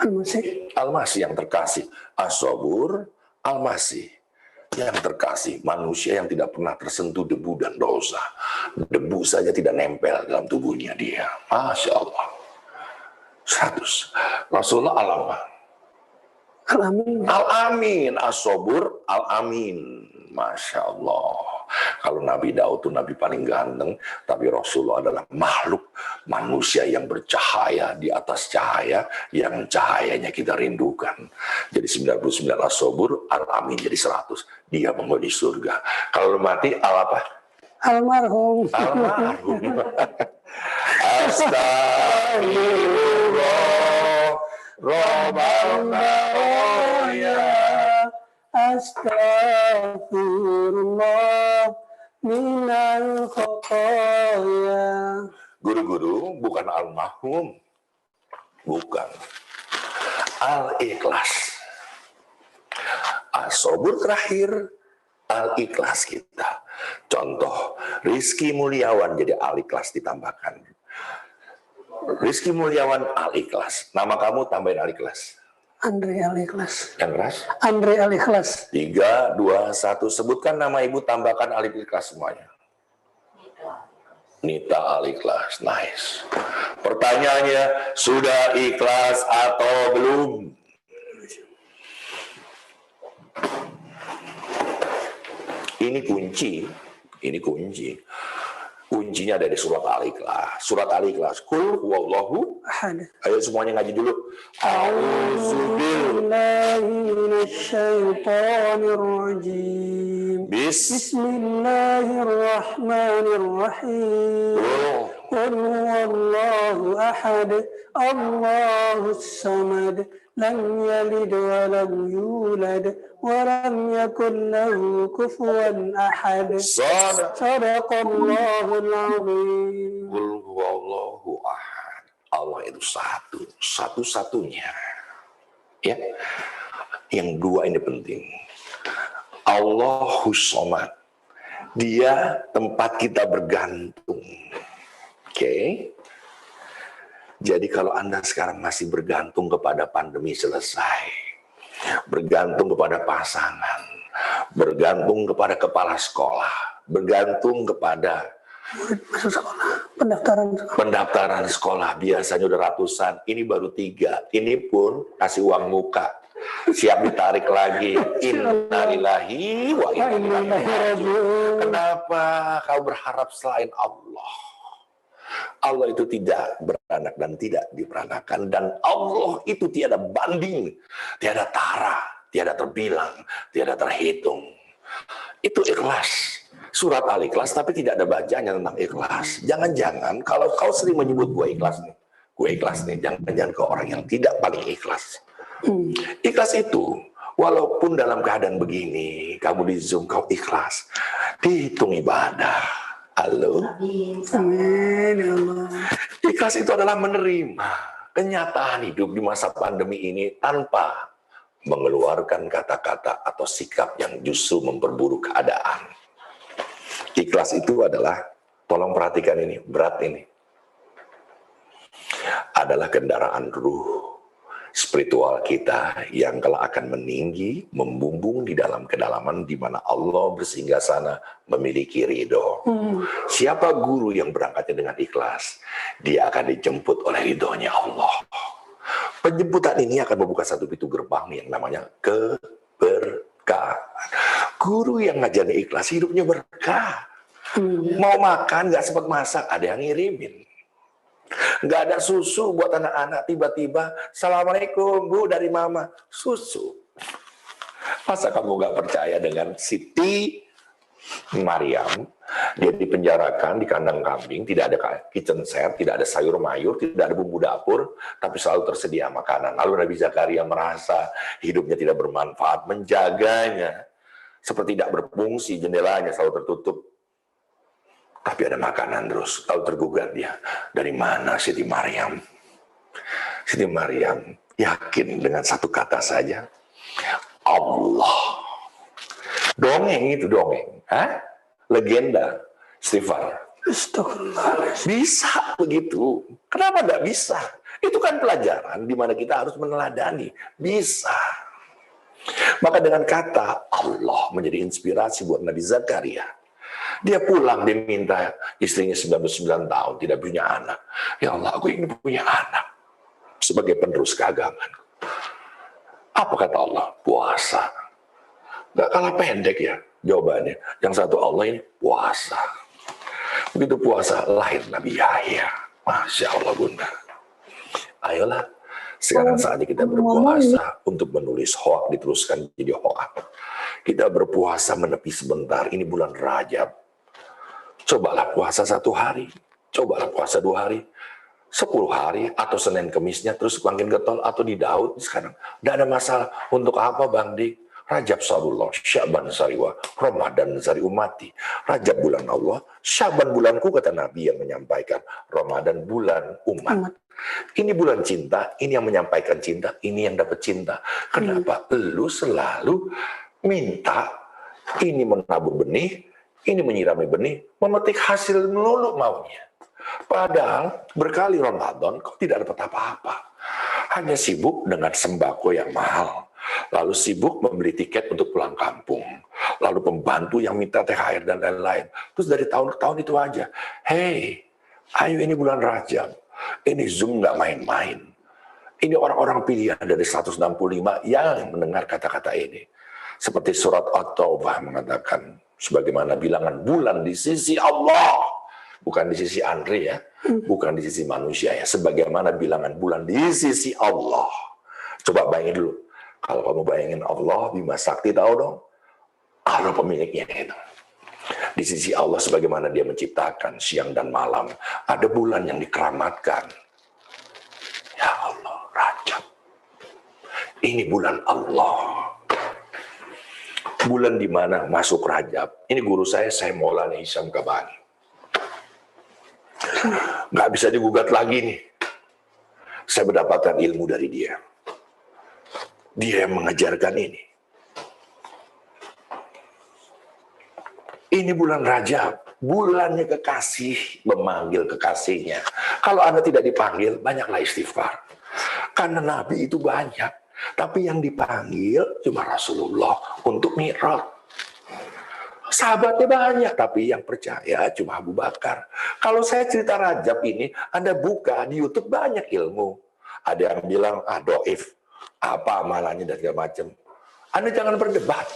Al-Masih. Al-Masih yang terkasih. As-Sabur Al-Masih yang terkasih, manusia yang tidak pernah tersentuh debu dan dosa. Debu saja tidak nempel dalam tubuhnya dia. Masya Allah. 100. Rasulullah Al-Amin. Al-Amin. As-Sabur Al-Amin. Masya Allah. Kalau Nabi Daud itu Nabi paling ganteng, tapi Rasulullah adalah makhluk manusia yang bercahaya di atas cahaya, yang cahayanya kita rindukan. Jadi 99 As-Sabur, Al-Amin jadi 100. Dia penghuni surga. Kalau mati, apa? Almarhum. Almarhum. Astagfirullah. Rabbana ya. Astagfirullah minal khotoya. Guru-guru bukan almarhum, bukan. Al-Ikhlas. As-Sabur terakhir, Al-Ikhlas kita. Contoh, Rizky Mulyawan jadi Al-Ikhlas ditambahkan. Rizky Mulyawan Al-Ikhlas. Nama kamu tambahin Al-Ikhlas. Andre Al-Ikhlas. Yang keras? Andre Al-Ikhlas. 3, 2, 1. Sebutkan nama ibu, tambahkan Al-Ikhlas semuanya. Nita Al-Ikhlas. Nice. Pertanyaannya, sudah ikhlas atau belum? Ini kunci. Ini kunci. Kuncinya ada di surat Al-Ikhlas. Surat Al-Ikhlas. Qul huwallahu ahad. Ayo semuanya ngaji dulu. A'udzubillahi Bismillahirrahmanirrahim. Qul huwallahu ahad. Allahus samad. Lam yalid wa lam yulad wa lam yakul lahu kufuwan ahad. Sadaqallahul azim. Qul huwallahu ahad. Allah itu satu, satu-satunya. Ya. Yang dua ini penting. Allahus samad. Dia tempat kita bergantung. Oke. Jadi kalau Anda sekarang masih bergantung kepada pandemi selesai, bergantung kepada pasangan, bergantung kepada kepala sekolah, bergantung kepada Masuk sekolah, pendaftaran sekolah, biasanya udah ratusan, ini baru 3, ini pun kasih uang muka, siap ditarik lagi. Innalillahi wa inna ilaihi raji'un. Kenapa kau berharap selain Allah? Allah itu tidak beranak dan tidak diperanakan, dan Allah itu tiada banding, tiada tara, tiada terbilang, tiada terhitung. Itu ikhlas. Surat Al-Ikhlas, tapi tidak ada bacaannya tentang ikhlas. Jangan-jangan kalau kau sering menyebut gue ikhlas nih, jangan-jangan kau orang yang tidak paling ikhlas. Ikhlas itu, walaupun dalam keadaan begini, kamu di Zoom, kau ikhlas, dihitung ibadah. Halo. Amin. Allah. Ikhlas itu adalah menerima kenyataan hidup di masa pandemi ini tanpa mengeluarkan kata-kata atau sikap yang justru memperburuk keadaan. Ikhlas itu adalah, tolong perhatikan ini, berat ini, adalah kendaraan ruh spiritual kita yang kelak akan meninggi, membumbung di dalam kedalaman di mana Allah bersinggah sana memiliki ridho. Siapa guru yang berangkatnya dengan ikhlas, dia akan dijemput oleh ridhonya Allah. Penjemputan ini akan membuka satu pintu gerbang yang namanya keberkahan. Guru yang ngajarnya ikhlas, hidupnya berkah. Mau makan, nggak sempat masak, ada yang ngirimin. Nggak ada susu buat anak-anak, tiba-tiba, Assalamualaikum Bu, dari Mama, susu. Masa kamu nggak percaya dengan Siti Maryam? Dia dipenjarakan di kandang kambing, tidak ada kitchen set, tidak ada sayur mayur, tidak ada bumbu dapur, tapi selalu tersedia makanan. Lalu Nabi Zakaria merasa hidupnya tidak bermanfaat, menjaganya seperti tidak berfungsi, jendelanya selalu tertutup. Tapi ada makanan terus, lalu tergugat dia. Dari mana Siti Maryam? Siti Maryam yakin dengan satu kata saja, Allah. Dongeng itu dongeng, legenda, istighfar. Bisa begitu. Kenapa nggak bisa? Itu kan pelajaran di mana kita harus meneladani. Bisa. Maka dengan kata Allah menjadi inspirasi buat Nabi Zakaria. Dia pulang, dia minta istrinya 99 tahun, tidak punya anak. Ya Allah, aku ingin punya anak sebagai penerus keagamaan. Apa kata Allah? Puasa. Gak kalah pendek ya jawabannya. Yang satu Allah ini puasa. Begitu puasa, lahir Nabi Yahya. Masya Allah Bunda. Ayolah, sekarang saatnya kita berpuasa untuk menulis hoak, diteruskan jadi hoak. Kita berpuasa menepi sebentar, ini bulan Rajab. Cobalah puasa 1 hari, cobalah puasa 2 hari, 10 hari, atau Senin Kemisnya terus makin getol, atau di Daud sekarang. Tidak ada masalah. Untuk apa Bang Dik? Rajab Sarullah, Syaban Sariwa, Ramadan Sari Umati. Rajab bulan Allah, Syaban bulanku, kata Nabi yang menyampaikan. Ramadan bulan umat. Ini bulan cinta, ini yang menyampaikan cinta, ini yang dapat cinta. Kenapa? Lu selalu minta, ini menabur benih, ini menyirami benih, memetik hasil melulu maunya. Padahal berkali Ramadan kau tidak dapat apa-apa. Hanya sibuk dengan sembako yang mahal. Lalu sibuk membeli tiket untuk pulang kampung. Lalu pembantu yang minta THR dan lain-lain. Terus dari tahun ke tahun itu aja. Hei, ayo ini bulan Rajab. Ini Zoom nggak main-main. Ini orang-orang pilihan dari 165 yang mendengar kata-kata ini. Seperti surat At-Taubah mengatakan, sebagaimana bilangan bulan di sisi Allah, bukan di sisi Andre ya, bukan di sisi manusia ya, sebagaimana bilangan bulan di sisi Allah. Coba bayangin dulu, kalau kamu bayangin Allah, Bima Sakti tahu dong, Allah pemiliknya itu. Di sisi Allah sebagaimana dia menciptakan siang dan malam, ada bulan yang dikeramatkan. Ya Allah, Rajab. Ini bulan Allah. Bulan di mana masuk Rajab. Ini guru saya Maulana Hisham Kabani. Nggak bisa digugat lagi nih. Saya mendapatkan ilmu dari dia. Dia yang mengajarkan ini. Ini bulan Rajab. Bulannya kekasih memanggil kekasihnya. Kalau Anda tidak dipanggil, banyaklah istighfar. Karena Nabi itu banyak. Tapi yang dipanggil cuma Rasulullah untuk Mi'raj. Sahabatnya banyak, tapi yang percaya cuma Abu Bakar. Kalau saya cerita Rajab ini, Anda buka di YouTube banyak ilmu. Ada yang bilang, doif, apa amalannya dan segala macam. Anda jangan berdebat.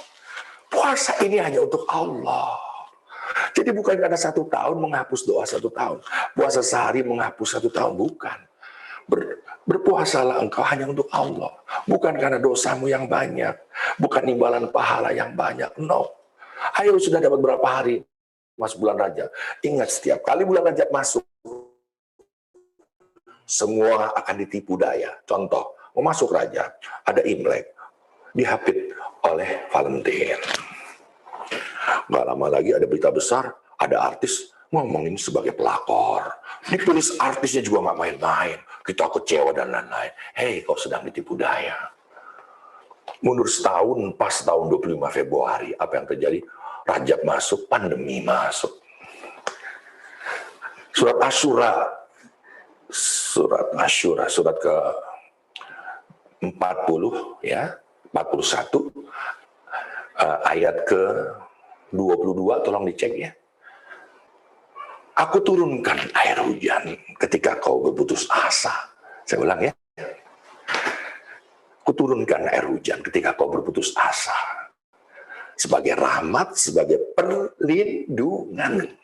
Puasa ini hanya untuk Allah. Jadi bukan karena 1 tahun menghapus doa 1 tahun. Puasa sehari menghapus 1 tahun, bukan. Berpuasalah engkau hanya untuk Allah. Bukan karena dosamu yang banyak. Bukan imbalan pahala yang banyak. No. Ayo sudah dapat berapa hari masuk bulan Rajab. Ingat setiap kali bulan Rajab masuk, semua akan ditipu daya. Contoh, mau masuk Rajab, ada Imlek. Dihapit oleh Valentine. Gak lama lagi ada berita besar, ada artis ngomongin sebagai pelakor. Ditulis artisnya juga nggak main-main. Kita kecewa dan lain-lain. Hei, kau sedang ditipu daya. Mundur setahun, pas tahun 25 Februari, apa yang terjadi? Rajab masuk, pandemi masuk. Surat Asyura, surat ke 40 ya, 41 ayat ke 22, tolong dicek ya. Aku turunkan air hujan ketika kau berputus asa. Saya ulang ya. Aku turunkan air hujan ketika kau berputus asa. Sebagai rahmat, sebagai perlindungan.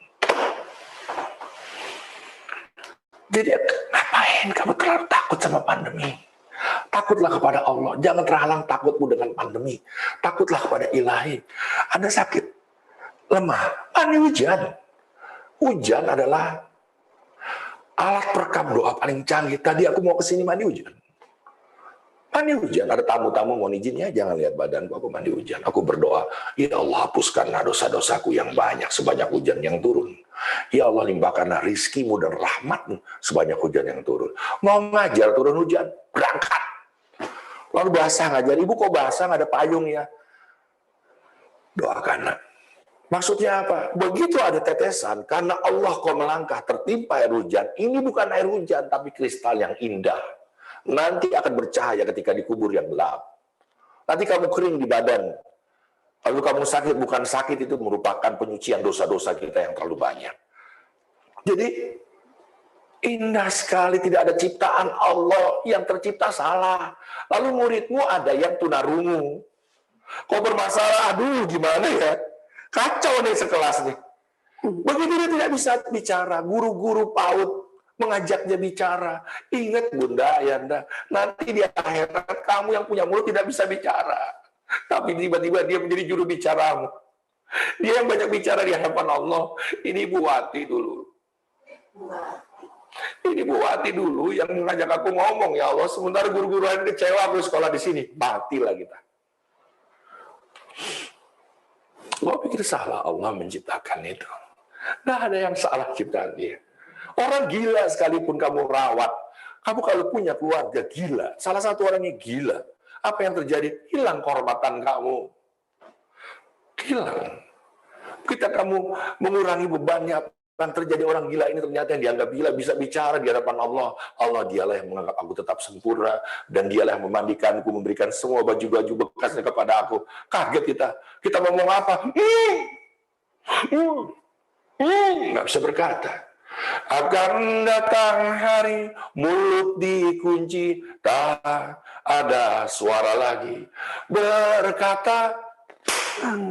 Jadi ngapain kamu terlalu takut sama pandemi? Takutlah kepada Allah. Jangan terhalang takutmu dengan pandemi. Takutlah kepada Ilahi. Anda sakit, lemah, mandi hujan. Hujan adalah alat perekam doa paling canggih. Tadi aku mau kesini mandi hujan. Mandi hujan. Ada tamu-tamu mau izin ya, jangan lihat badanku, aku mandi hujan. Aku berdoa, ya Allah hapuskanlah dosa-dosaku yang banyak sebanyak hujan yang turun. Ya Allah limpahkanlah rizkimu dan rahmatmu sebanyak hujan yang turun. Mau ngajar turun hujan, berangkat. Lalu basah ngajar, ibu kok basah nggak ada payung ya? Doakan. Maksudnya apa? Begitu ada tetesan, karena Allah kau melangkah tertimpa air hujan. Ini bukan air hujan, tapi kristal yang indah. Nanti akan bercahaya ketika dikubur yang gelap. Nanti kamu kering di badan. Kalau kamu sakit, bukan sakit itu merupakan penyucian dosa-dosa kita yang terlalu banyak. Jadi, indah sekali, tidak ada ciptaan Allah yang tercipta salah. Lalu muridmu ada yang tunarungu. Kau bermasalah, aduh gimana ya? Kacau nih sekelas nih. Begitu dia tidak bisa bicara, guru-guru PAUD mengajaknya bicara. Ingat Bunda Ayanda, nanti di akhirat kamu yang punya mulut tidak bisa bicara. Tapi tiba-tiba dia menjadi juru bicaramu. Dia yang banyak bicara di hadapan Allah. Ini Bu Wati dulu. Ini Bu Wati dulu yang mengajak aku ngomong, ya Allah, sementara guru-guru lain kecewa aku sekolah di sini. Matilah kita. Gua pikir salah Allah menciptakan itu. Nggak ada yang salah ciptaan dia. Orang gila sekalipun kamu rawat. Kamu kalau punya keluarga gila, salah satu orangnya gila. Apa yang terjadi? Hilang kehormatan kamu. Hilang. Kita kamu mengurangi bebannya. Yang terjadi orang gila ini ternyata yang dianggap gila bisa bicara di hadapan Allah. Allah dialah yang menganggap aku tetap sempurna. Dan dialah yang memandikanku, memberikan semua baju-baju bekasnya kepada aku. Kaget kita. Kita ngomong apa? Nggak bisa berkata. Akan datang hari mulut dikunci, tak ada suara lagi. Berkata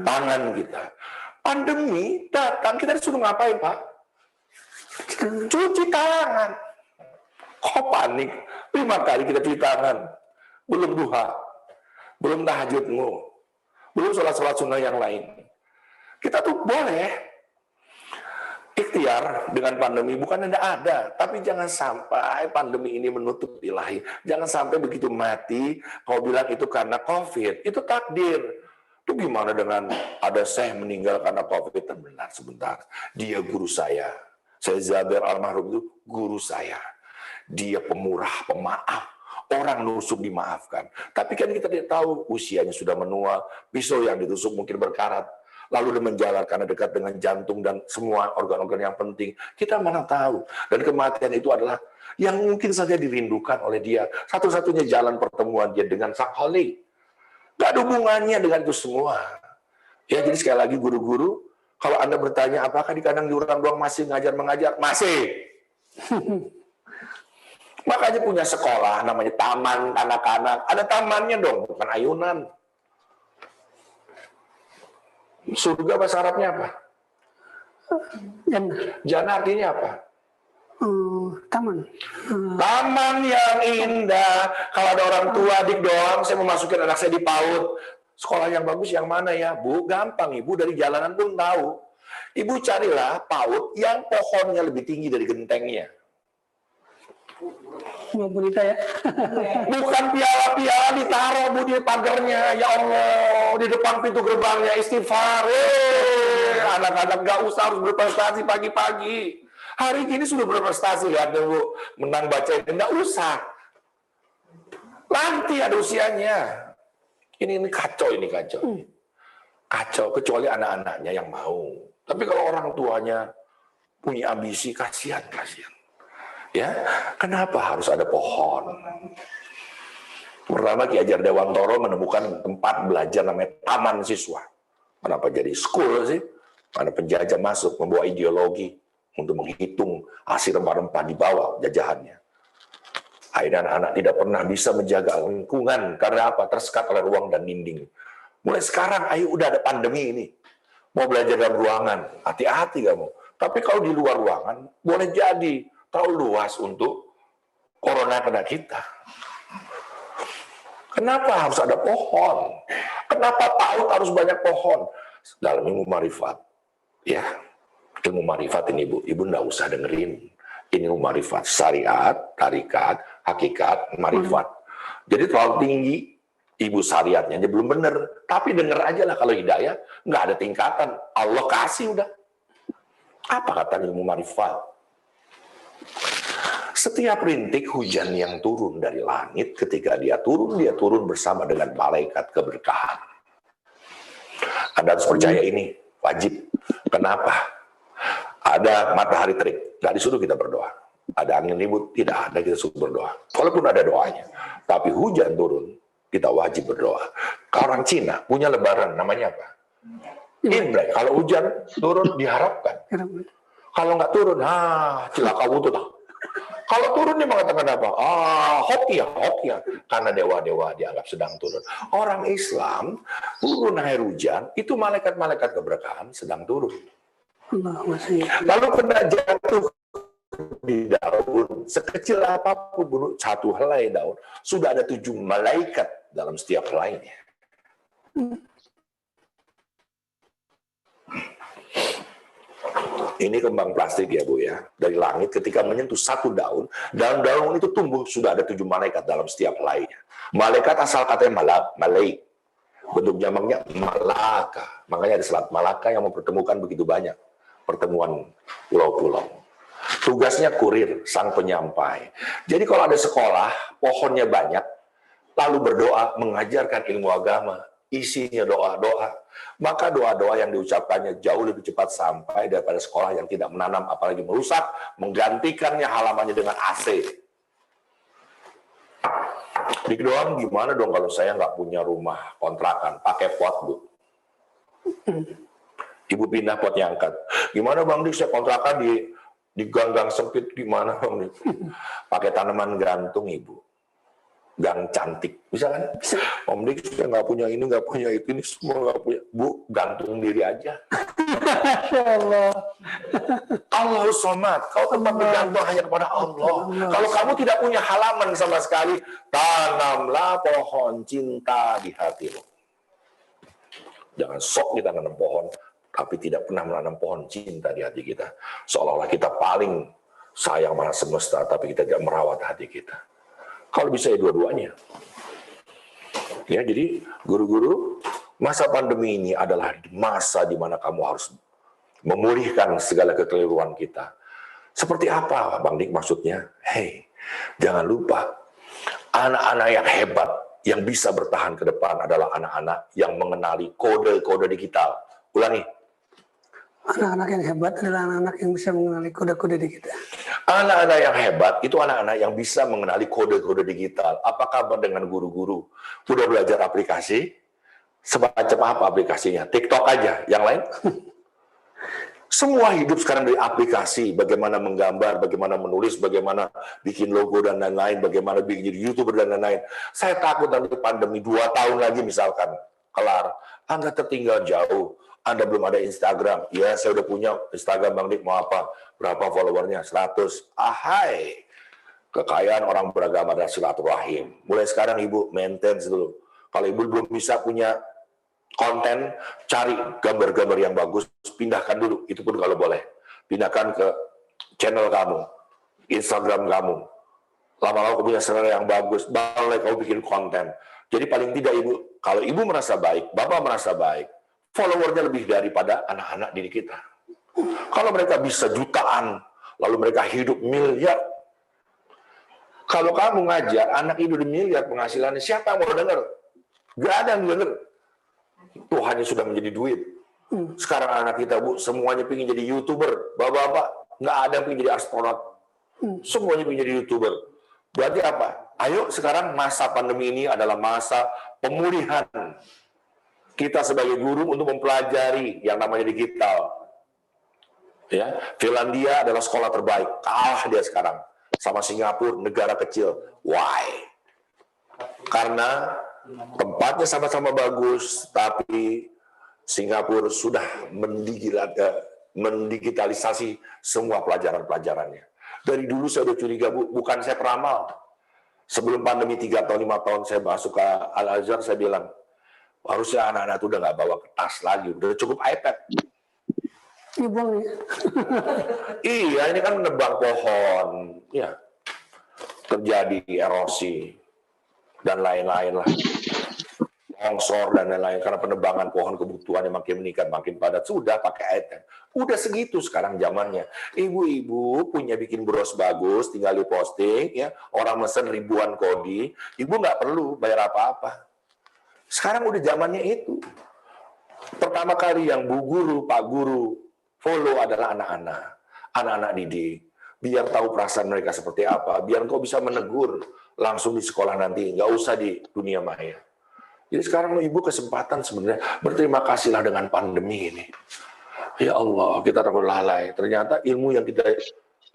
tangan kita. Pandemi datang, kita disuruh ngapain Pak? Cuci tangan. Kok panik? 5 kali kita cuci tangan. Belum duha, belum tahajudmu, belum sholat-sholat sunnah yang lain. Kita tuh boleh ikhtiar dengan pandemi, bukan tidak ada, tapi jangan sampai pandemi ini menutup Ilahi. Jangan sampai begitu mati, kau bilang itu karena COVID, itu takdir. Itu gimana dengan ada saya meninggal karena COVID? Benar, sebentar. Dia guru saya Zaber almarhum itu guru saya. Dia pemurah, pemaaf. Orang nusuk dimaafkan. Tapi kan kita tidak tahu usianya sudah menua, pisau yang ditusuk mungkin berkarat. Lalu dia menjalar karena dekat dengan jantung dan semua organ-organ yang penting. Kita mana tahu. Dan kematian itu adalah yang mungkin saja dirindukan oleh dia. Satu-satunya jalan pertemuan dia dengan Sang Khalik. Gak ada hubungannya dengan itu semua. Ya, jadi sekali lagi guru-guru, kalau Anda bertanya apakah di kandang diurang doang masih mengajar? Masih. Makanya punya sekolah namanya taman anak-anak. Ada tamannya dong, bukan ayunan. Surga bahasa Arabnya apa? Jannah artinya apa? Taman. Taman yang indah. Kalau ada orang tua dik doang, saya mau masukin anak saya di PAUD. Sekolah yang bagus yang mana ya? Bu, gampang Ibu, dari jalanan pun tahu. Ibu carilah PAUD yang pohonnya lebih tinggi dari gentengnya. Bonita ya. Bukan piala-piala ditaruh Bu di pagarnya. Ya Allah, di depan pintu gerbangnya istighfar. Anak-anak gak usah harus berprestasi pagi-pagi. Hari ini sudah berprestasi, lihat Bu, menang baca ini, nggak usah. Nanti ada usianya. Ini kacau, ini kacau. Kacau, kecuali anak-anaknya yang mau. Tapi kalau orang tuanya punya ambisi, kasihan. Ya, kenapa harus ada pohon? Pertama, Ki Hajar Dewantara menemukan tempat belajar namanya taman siswa. Kenapa jadi school sih? Karena penjajah masuk membawa ideologi untuk menghitung hasil rempah-rempah di bawah jajahannya. Akhirnya anak-anak tidak pernah bisa menjaga lingkungan. Karena apa? Tersekat oleh ruang dan dinding. Mulai sekarang, ayo udah ada pandemi ini. Mau belajar dalam ruangan, hati-hati kamu. Tapi kalau di luar ruangan, boleh jadi terlalu luas untuk corona kena kita. Kenapa harus ada pohon? Kenapa PAUD harus banyak pohon? Dalam ilmu marifat, ya, ilmu marifat ini ibu nggak usah dengerin. Ini ilmu marifat, syariat, tarikat, hakikat, marifat. Jadi terlalu tinggi, ibu syariatnya aja belum bener. Tapi denger aja lah kalau hidayah, nggak ada tingkatan. Allah kasih udah. Apa kata ilmu marifat? Setiap rintik hujan yang turun dari langit, ketika dia turun bersama dengan malaikat keberkahan. Anda harus percaya ini, wajib. Kenapa? Ada matahari terik, nggak disuruh kita berdoa. Ada angin ribut, tidak ada kita suruh berdoa. Walaupun ada doanya, tapi hujan turun, kita wajib berdoa. Orang Cina punya lebaran, namanya apa? Imlek. Kalau hujan turun diharapkan. Kalau nggak turun, cilaka wudhu lah. Kalau turun dia mengatakan apa? Hokia. Karena dewa-dewa dianggap sedang turun. Orang Islam, turun air hujan, itu malaikat-malaikat keberkahan sedang turun. Lalu kena jatuh di daun, sekecil apapun satu helai daun, sudah ada 7 malaikat dalam setiap helainya. Ini kembang plastik ya Bu ya. Dari langit ketika menyentuh satu daun, daun-daun itu tumbuh sudah ada 7 malaikat dalam setiap helainya. Malaikat asal katanya malaik. Bentuk jamaknya malaka. Makanya ada Selat Malaka yang mempertemukan begitu banyak pertemuan pulau-pulau. Tugasnya kurir, sang penyampai. Jadi kalau ada sekolah, pohonnya banyak, lalu berdoa mengajarkan ilmu agama, isinya doa-doa, maka doa-doa yang diucapkannya jauh lebih cepat sampai daripada sekolah yang tidak menanam, apalagi merusak, menggantikannya halamannya dengan AC. Dik doang gimana dong kalau saya nggak punya rumah kontrakan, pakai pot Bu. Ibu pindah potnya angkat. Gimana Bang Dik, saya kontrakan di gang-gang sempit, gimana Bang Dik? Pakai tanaman gantung Ibu. Gang cantik, bisa kan? Om Dik saya nggak punya ini, nggak punya itu, ini semua nggak punya. Bu, gantung diri aja. Allah somad, kau tempat bergantung hanya kepada Allah. Kalau kamu tidak punya halaman sama sekali, tanamlah pohon cinta di hatimu. Jangan sok kita nanam pohon, tapi tidak pernah menanam pohon cinta di hati kita. Seolah-olah kita paling sayang sama semesta, tapi kita tidak merawat hati kita. Kalau bisa ya dua-duanya. Ya, jadi guru-guru, masa pandemi ini adalah masa di mana kamu harus memulihkan segala kekeliruan kita. Seperti apa Bang Dik maksudnya? Hei, jangan lupa, anak-anak yang hebat, yang bisa bertahan ke depan adalah anak-anak yang mengenali kode-kode digital. Ulangi. Anak-anak yang hebat adalah anak-anak yang bisa mengenali kode-kode digital. Anak-anak yang hebat itu anak-anak yang bisa mengenali kode-kode digital. Apa kabar dengan guru-guru? Udah belajar aplikasi? Semacam apa aplikasinya? TikTok aja, yang lain? Semua hidup sekarang dari aplikasi. Bagaimana menggambar, bagaimana menulis, bagaimana bikin logo dan lain-lain, bagaimana bikin jadi YouTuber dan lain-lain. Saya takut nanti pandemi 2 tahun lagi misalkan kelar, Anda tertinggal jauh. Anda belum ada Instagram. Ya, saya udah punya Instagram Bang Dik, mau apa? Berapa followernya? 100. Ahai. Kekayaan orang beragama dan silaturahim. Mulai sekarang Ibu maintain dulu. Kalau Ibu belum bisa punya konten, cari gambar-gambar yang bagus, pindahkan dulu. Itu pun kalau boleh. Pindahkan ke channel kamu, Instagram kamu. Lama-lama kamu punya channel yang bagus, baru kamu bikin konten. Jadi paling tidak Ibu, kalau Ibu merasa baik, Bapak merasa baik, followernya lebih daripada anak-anak diri kita. Kalau mereka bisa jutaan, lalu mereka hidup miliar. Kalau kamu ngajak anak hidup miliar penghasilannya, siapa yang mau dengar? Gak ada yang dengar. Tuhannya sudah menjadi duit. Sekarang anak kita Bu, semuanya pengen jadi YouTuber. Bapak-bapak, nggak ada yang pengen jadi astronot. Semuanya pengen jadi YouTuber. Berarti apa? Ayo sekarang masa pandemi ini adalah masa pemulihan kita sebagai guru untuk mempelajari yang namanya digital. Ya, Finlandia adalah sekolah terbaik, kalah dia sekarang sama Singapura, negara kecil. Why? Karena tempatnya sama-sama bagus, tapi Singapura sudah mendigitalisasi semua pelajaran-pelajarannya. Dari dulu saya udah curiga, Bu, bukan saya peramal. Sebelum pandemi 3 atau 5 tahun saya masuk ke Al-Azhar, saya bilang, harusnya anak-anak itu udah nggak bawa kertas lagi, udah cukup iPad. Dibuang ya. Iya, ini kan menebang pohon, ya terjadi erosi dan lain-lain lah, longsor dan lain-lain karena penebangan pohon, kebutuhannya makin meningkat, makin padat. Sudah pakai iPad, udah segitu sekarang zamannya. Ibu-ibu punya bikin bros bagus, tinggal di posting, ya orang mesen ribuan kodi, ibu nggak perlu bayar apa-apa. Sekarang udah zamannya itu. Pertama kali yang Bu Guru, Pak Guru follow adalah anak-anak didik, biar tahu perasaan mereka seperti apa, biar kau bisa menegur langsung di sekolah nanti, nggak usah di dunia maya. Jadi sekarang ibu kesempatan sebenarnya berterima kasihlah dengan pandemi ini. Ya Allah, kita terlalu lalai. Ternyata ilmu yang kita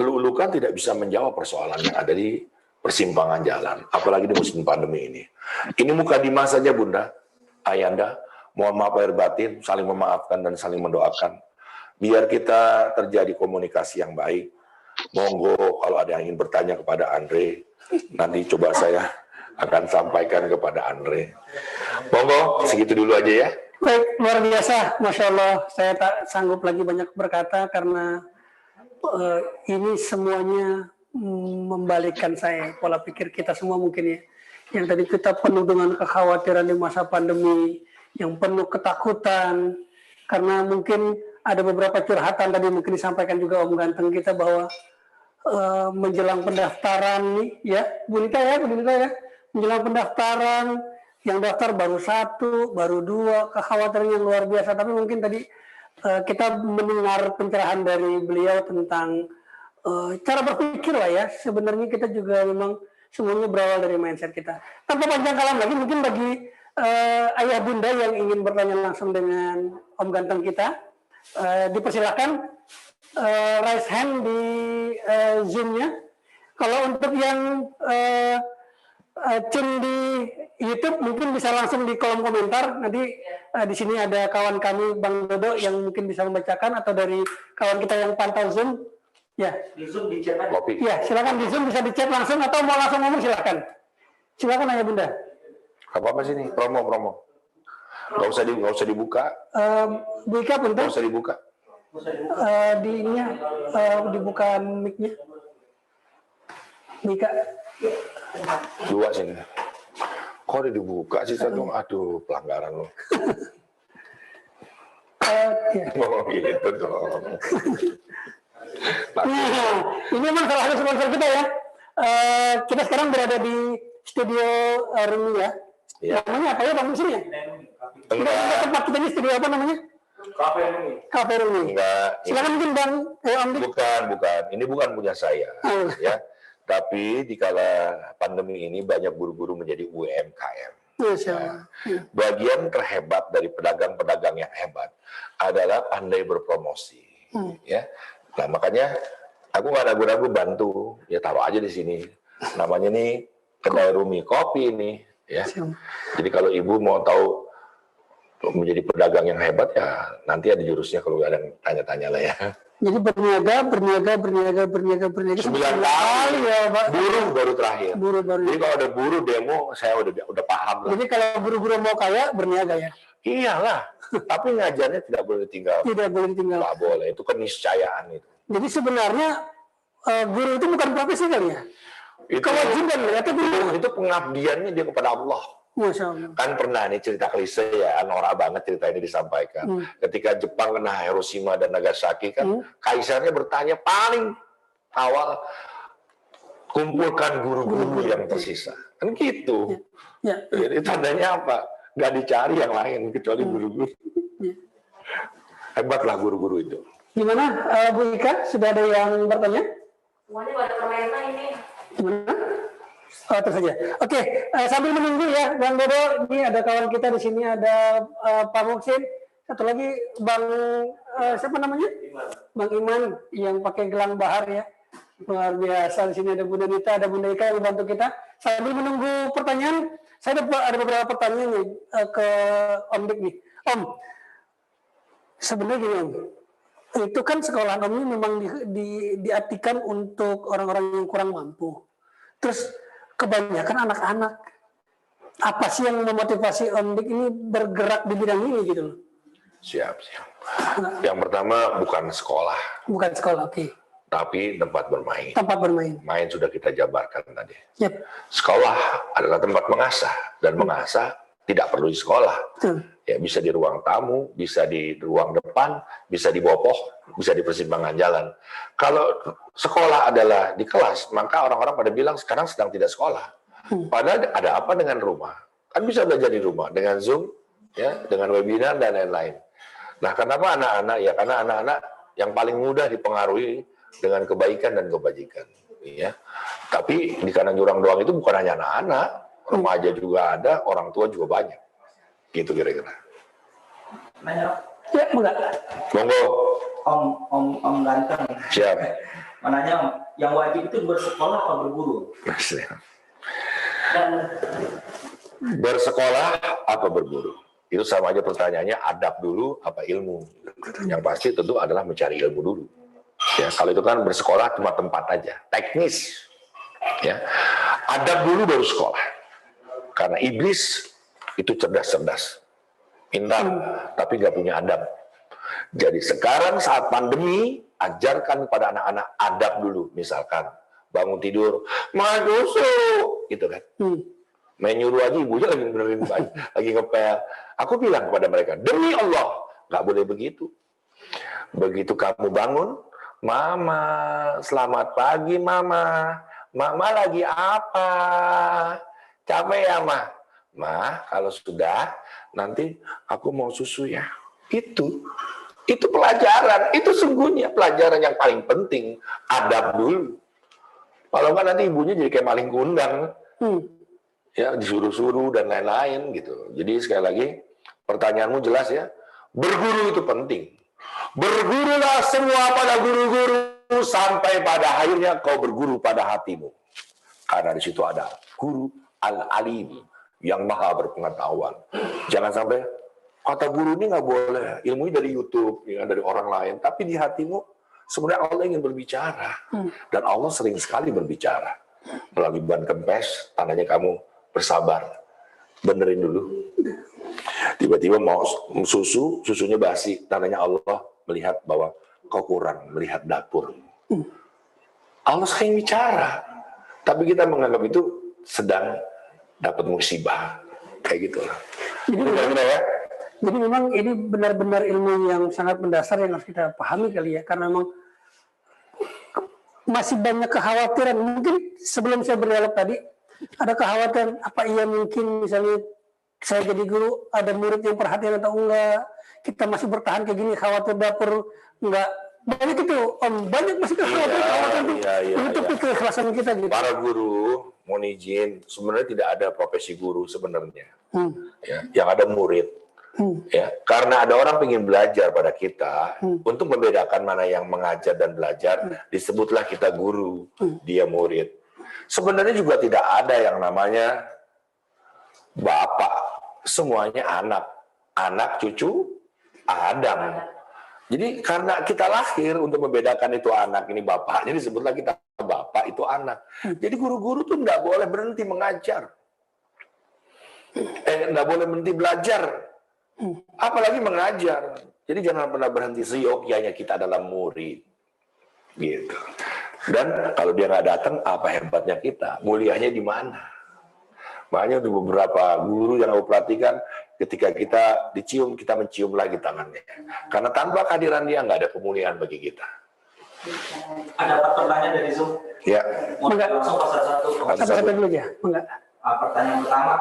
lulukan tidak bisa menjawab persoalan yang ada di persimpangan jalan, apalagi di musim pandemi ini. Ini mukadimah saja, Bunda, Ayanda. Mohon maaf lahir batin, saling memaafkan dan saling mendoakan. Biar kita terjadi komunikasi yang baik. Monggo kalau ada yang ingin bertanya kepada Andre, nanti coba saya akan sampaikan kepada Andre. Monggo, segitu dulu aja ya. Baik, luar biasa, Masya Allah. Saya tak sanggup lagi banyak berkata karena ini semuanya membalikkan saya, pola pikir kita semua mungkin ya. Yang tadi kita penuh dengan kekhawatiran di masa pandemi, yang penuh ketakutan, karena mungkin ada beberapa curhatan tadi mungkin disampaikan juga Om Ganteng kita bahwa menjelang pendaftaran nih, ya, Bu Nita ya, menjelang pendaftaran, yang daftar baru 1, baru 2, kekhawatiran yang luar biasa. Tapi mungkin tadi kita mendengar pencerahan dari beliau tentang cara berpikir lah ya. Sebenarnya kita juga memang semuanya berawal dari mindset kita. Tanpa panjang kalam lagi, mungkin bagi ayah bunda yang ingin bertanya langsung dengan Om Ganteng kita, dipersilakan raise hand di Zoom-nya. Kalau untuk yang tune di YouTube mungkin bisa langsung di kolom komentar. Nanti di sini ada kawan kami Bang Dodo yang mungkin bisa membacakan, atau dari kawan kita yang pantau Zoom. Ya. Di Zoom di chat aja. Ya, silakan di Zoom, bisa di chat langsung atau mau langsung ngomong silakan. Silakan ayah bunda. Apa sih nih? Promo. Nggak usah dibuka. Buka punten. Nggak usah dibuka. Di ininya dibuka mic-nya. Buka. 2 sini. Kok udah dibuka sih satu? Aduh, pelanggaran lo. Ya. Oh gitu dong. Nah, ini memang salah satu sponsor kita ya. Kita sekarang berada di studio Rumi ya. Ya. Namanya apa ya Bang Musri ya? Kita tempat kita ini studio apa namanya? Cafe Rumi. Enggak. Silakan mungkin Bang Om. Bukan. Ini bukan punya saya. Oh. Ya. Tapi di kala pandemi ini banyak guru-guru menjadi UMKM. Masya Allah. Bagian terhebat dari pedagang-pedagang yang hebat adalah pandai berpromosi. Ya. Nah, makanya aku nggak ragu-ragu bantu. Ya taruh aja di sini. Namanya nih kedai Rumi Kopi ini. Ya. Jadi kalau ibu mau tahu menjadi pedagang yang hebat ya nanti ada jurusnya kalau ada yang tanya-tanya lah ya. Jadi berniaga 9 kali ya Pak. Buruh baru terakhir. Buruh baru. Jadi kalau ada buruh demo saya udah paham lah. Jadi kalau buru-buru mau kaya berniaga ya. Iyalah. Tapi ngajarnya tidak boleh ditinggal. Tidak boleh tinggal. Nggak boleh. Itu keniscayaan itu. Jadi sebenarnya guru itu bukan profesi kali ya. Kewajiban ya, itu pengabdiannya dia kepada Allah. Masya Allah. Kan pernah nih cerita klise ya, norak banget cerita ini disampaikan. Ketika Jepang kena Hiroshima dan Nagasaki kan, kaisarnya bertanya paling awal, kumpulkan guru-guru yang tersisa. Kan gitu. Ya. Jadi tandanya apa? Nggak dicari yang lain kecuali guru-guru. Hebatlah guru-guru itu. Gimana Bu Ika? Sudah ada yang bertanya? Semuanya pada permainan ini. Gimana? Oh, terus saja. Oke, sambil menunggu ya, Bang Dodo. Ini ada kawan kita di sini, ada Pak Muksin. Satu lagi Bang siapa namanya? Bang Iman yang pakai gelang bahar ya. Luar biasa. Di sini ada Bunda Nita, ada Bunda Ika yang membantu kita. Sambil menunggu pertanyaan, saya ada beberapa pertanyaan nih ke Om Dik nih. Om, sebenarnya gini Om, itu kan sekolah Om ini memang diartikan untuk orang-orang yang kurang mampu. Terus kebanyakan anak-anak. Apa sih yang memotivasi Om Dik ini bergerak di bidang ini gitu loh? Siap. Yang pertama bukan sekolah. Bukan sekolah, oke. Tapi tempat bermain. Tempat bermain. Main sudah kita jabarkan tadi. Yep. Sekolah adalah tempat mengasah. Dan mengasah tidak perlu di sekolah. Betul. Ya, bisa di ruang tamu, bisa di ruang depan, bisa di bopoh, bisa di persimpangan jalan. Kalau sekolah adalah di kelas, maka orang-orang pada bilang sekarang sedang tidak sekolah. Padahal ada apa dengan rumah? Kan bisa belajar di rumah dengan Zoom, ya, dengan webinar dan lain-lain. Nah, kenapa anak-anak? Ya, karena anak-anak yang paling mudah dipengaruhi dengan kebaikan dan kebajikan. Ya. Tapi di kanan jurang doang itu bukan hanya anak-anak, remaja juga ada, orang tua juga banyak. Gitu kira-kira. Nanya, Ya, enggak. Monggo. Om ganteng. Siap. Mananya yang wajib itu bersekolah atau berguru? Bersekolah apa berguru? Itu sama aja pertanyaannya, adab dulu apa ilmu? Yang pasti tentu adalah mencari ilmu dulu. Ya, kalau itu kan bersekolah cuma tempat aja, teknis. Ya, adab dulu baru sekolah. Karena iblis itu cerdas-cerdas, pintar, tapi nggak punya adab. Jadi sekarang saat pandemi, ajarkan pada anak-anak adab dulu. Misalkan bangun tidur, madusu, gitu kan. Main nyuruh aja ibunya lagi benerin baju, lagi ngepel. Aku bilang kepada mereka, demi Allah, nggak boleh begitu. Begitu kamu bangun, Mama, selamat pagi Mama. Mama lagi apa? Capek ya Ma? Ma, kalau sudah, nanti aku mau susu ya. Itu pelajaran, itu sungguhnya pelajaran yang paling penting. Adab dulu. Kalau nggak nanti ibunya jadi kayak maling kundang. Ya, disuruh-suruh dan lain-lain gitu. Jadi sekali lagi, pertanyaanmu jelas ya. Berguru itu penting. Bergurulah semua pada guru-guru sampai pada akhirnya kau berguru pada hatimu. Karena di situ ada guru al-alim yang maha berpengetahuan. Jangan sampai kata guru ini nggak boleh, ilmunya dari YouTube, ya, dari orang lain. Tapi di hatimu sebenarnya Allah ingin berbicara. Dan Allah sering sekali berbicara. Melalui ban kempes, tandanya kamu bersabar. Benerin dulu. Tiba-tiba mau susunya basi. Tandanya Allah melihat bahwa kau kurang melihat dapur. Allah sering bicara. Tapi kita menganggap itu sedang dapat musibah. Kayak gitu lah. Jadi memang ini benar-benar ilmu yang sangat mendasar yang harus kita pahami kali ya. Karena memang masih banyak kekhawatiran. Mungkin sebelum saya berdialog tadi, ada kekhawatiran apa iya mungkin misalnya saya jadi guru, ada murid yang perhatian atau enggak, kita masih bertahan kayak gini, khawatir dapur enggak. Banyak itu, Om, banyak masih kekhawatiran menutupi keikhlasan kita gitu. Para guru, mohon izin, sebenarnya tidak ada profesi guru sebenarnya. Ya, yang ada murid. Ya, karena ada orang ingin belajar pada kita, untuk membedakan mana yang mengajar dan belajar, disebutlah kita guru, dia murid. Sebenarnya juga tidak ada yang namanya bapak, semuanya anak. Anak, cucu, Adam. Jadi karena kita lahir untuk membedakan itu anak, ini bapaknya, disebutlah kita bapak, itu anak. Jadi guru-guru tuh nggak boleh berhenti mengajar. Nggak boleh berhenti belajar. Apalagi mengajar. Jadi jangan pernah berhenti, seyogyanya kita adalah murid. Gitu. Dan kalau dia nggak datang, apa hebatnya kita? Mulianya di mana? Makanya untuk beberapa guru yang aku perhatikan, ketika kita dicium, kita mencium lagi tangannya. Karena tanpa kehadiran dia, nggak ada kemuliaan bagi kita. Ada pertanyaan dari Zoom? Ya. Mau langsung pasal satu. Satu dulu ya, enggak. Pertanyaan pertama,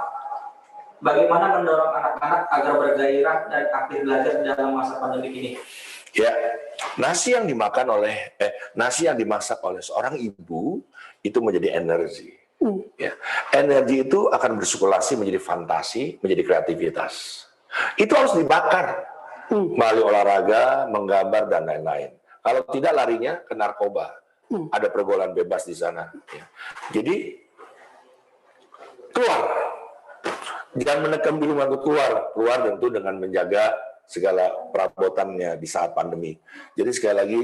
bagaimana mendorong anak-anak agar bergairah dan aktif belajar dalam masa pandemi ini? Ya, nasi yang dimasak oleh seorang ibu itu menjadi energi. Ya. Energi itu akan bersirkulasi menjadi fantasi, menjadi kreativitas. Itu harus dibakar melalui olahraga, menggambar, dan lain-lain. Kalau tidak larinya ke narkoba. Ada pergaulan bebas di sana. Ya. Jadi, keluar. Jangan menekan dulu untuk keluar. Keluar tentu dengan menjaga segala perabotannya di saat pandemi. Jadi sekali lagi,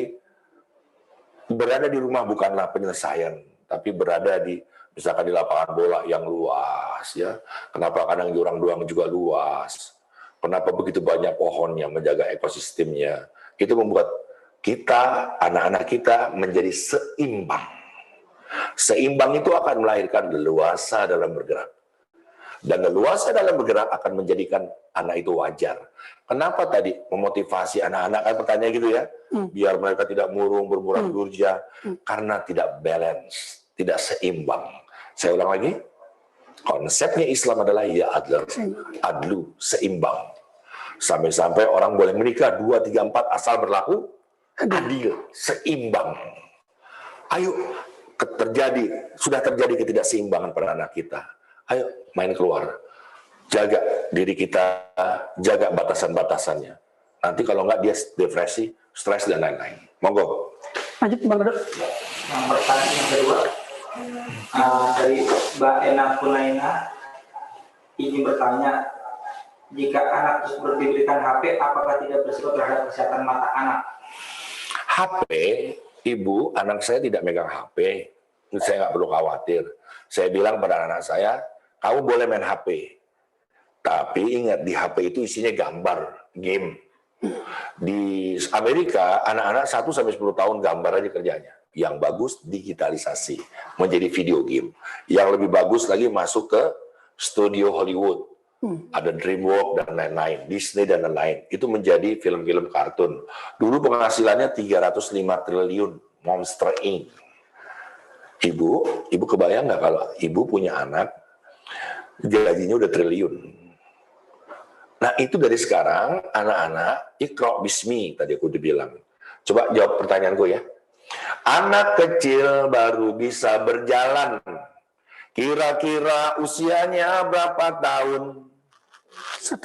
berada di rumah bukanlah penyelesaian, tapi berada di misalkan di lapangan bola yang luas, ya. Kenapa kadang jurang doang juga luas? Kenapa begitu banyak pohonnya menjaga ekosistemnya? Itu membuat kita, anak-anak kita menjadi seimbang. Seimbang itu akan melahirkan leluasa dalam bergerak. Dan leluasa dalam bergerak akan menjadikan anak itu wajar. Kenapa tadi memotivasi anak-anak? Kan pertanyaan gitu ya, biar mereka tidak murung, bermuram durja, karena tidak balance, tidak seimbang. Saya ulang lagi, konsepnya Islam adalah ya adlu, seimbang. Sampai-sampai orang boleh menikah 2, 3, 4 asal berlaku adil, seimbang. Ayo, sudah terjadi ketidakseimbangan pada anak kita. Ayo main keluar, jaga diri kita, jaga batasan-batasannya. Nanti kalau nggak dia depresi, stres dan lain-lain. Monggo. Lanjut Bang Dodo. Yang pertanyaan yang kedua dari Mbak Ena Kunaina ingin bertanya, jika anak tersebut diberikan HP, apakah tidak berisiko terhadap kesehatan mata anak? HP, ibu, anak saya tidak megang HP, saya nggak perlu khawatir. Saya bilang pada anak saya, kamu boleh main HP, tapi ingat di HP itu isinya gambar, game. Di Amerika, anak-anak 1-10 tahun gambar aja kerjanya. Yang bagus digitalisasi, menjadi video game. Yang lebih bagus lagi masuk ke studio Hollywood. Ada DreamWorks dan lain-lain, Disney dan lain-lain. Itu menjadi film-film kartun. Dulu penghasilannya 305 triliun, Monster Inc. Ibu kebayang nggak kalau ibu punya anak, gajinya udah triliun. Nah itu dari sekarang, anak-anak, Iqra bismi, tadi aku dibilang. Coba jawab pertanyaanku ya. Anak kecil baru bisa berjalan. Kira-kira usianya berapa tahun? 1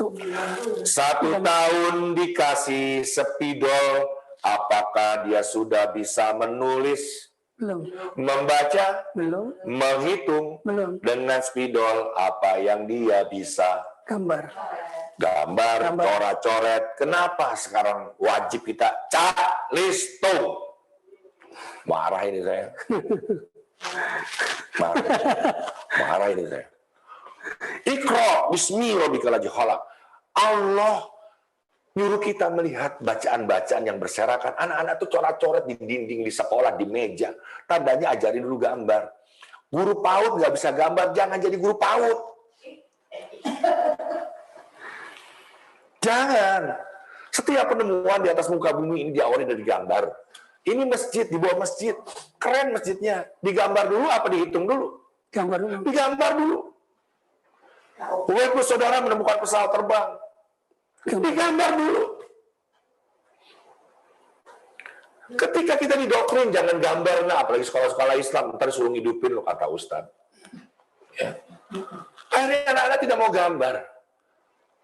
tahun dikasih spidol, apakah dia sudah bisa menulis? Belum. Membaca? Belum. Menghitung? Belum. Dengan spidol, apa yang dia bisa? Gambar. Coret-coret. Kenapa sekarang wajib kita listo? Marah ini saya. Marah ini saya. Iqra bismi rabbikal ladzi khalaq. Allah nyuruh kita melihat bacaan-bacaan yang berserakan. Anak-anak tuh coret-coret di dinding, di sekolah, di meja. Tandanya ajarin dulu gambar. Guru PAUD nggak bisa gambar, jangan jadi guru PAUD. Jangan. Setiap penemuan di atas muka bumi ini diawali dari gambar. Ini masjid, di bawah masjid. Keren masjidnya. Digambar dulu apa dihitung dulu? Gambar dulu. Digambar dulu. Walaupun saudara menemukan pesawat terbang, digambar dulu. Ketika kita didoktrin, jangan gambar, nah, apalagi sekolah-sekolah Islam, ntar suruh ngidupin lo, kata Ustadz. Ya. Akhirnya anak-anak tidak mau gambar.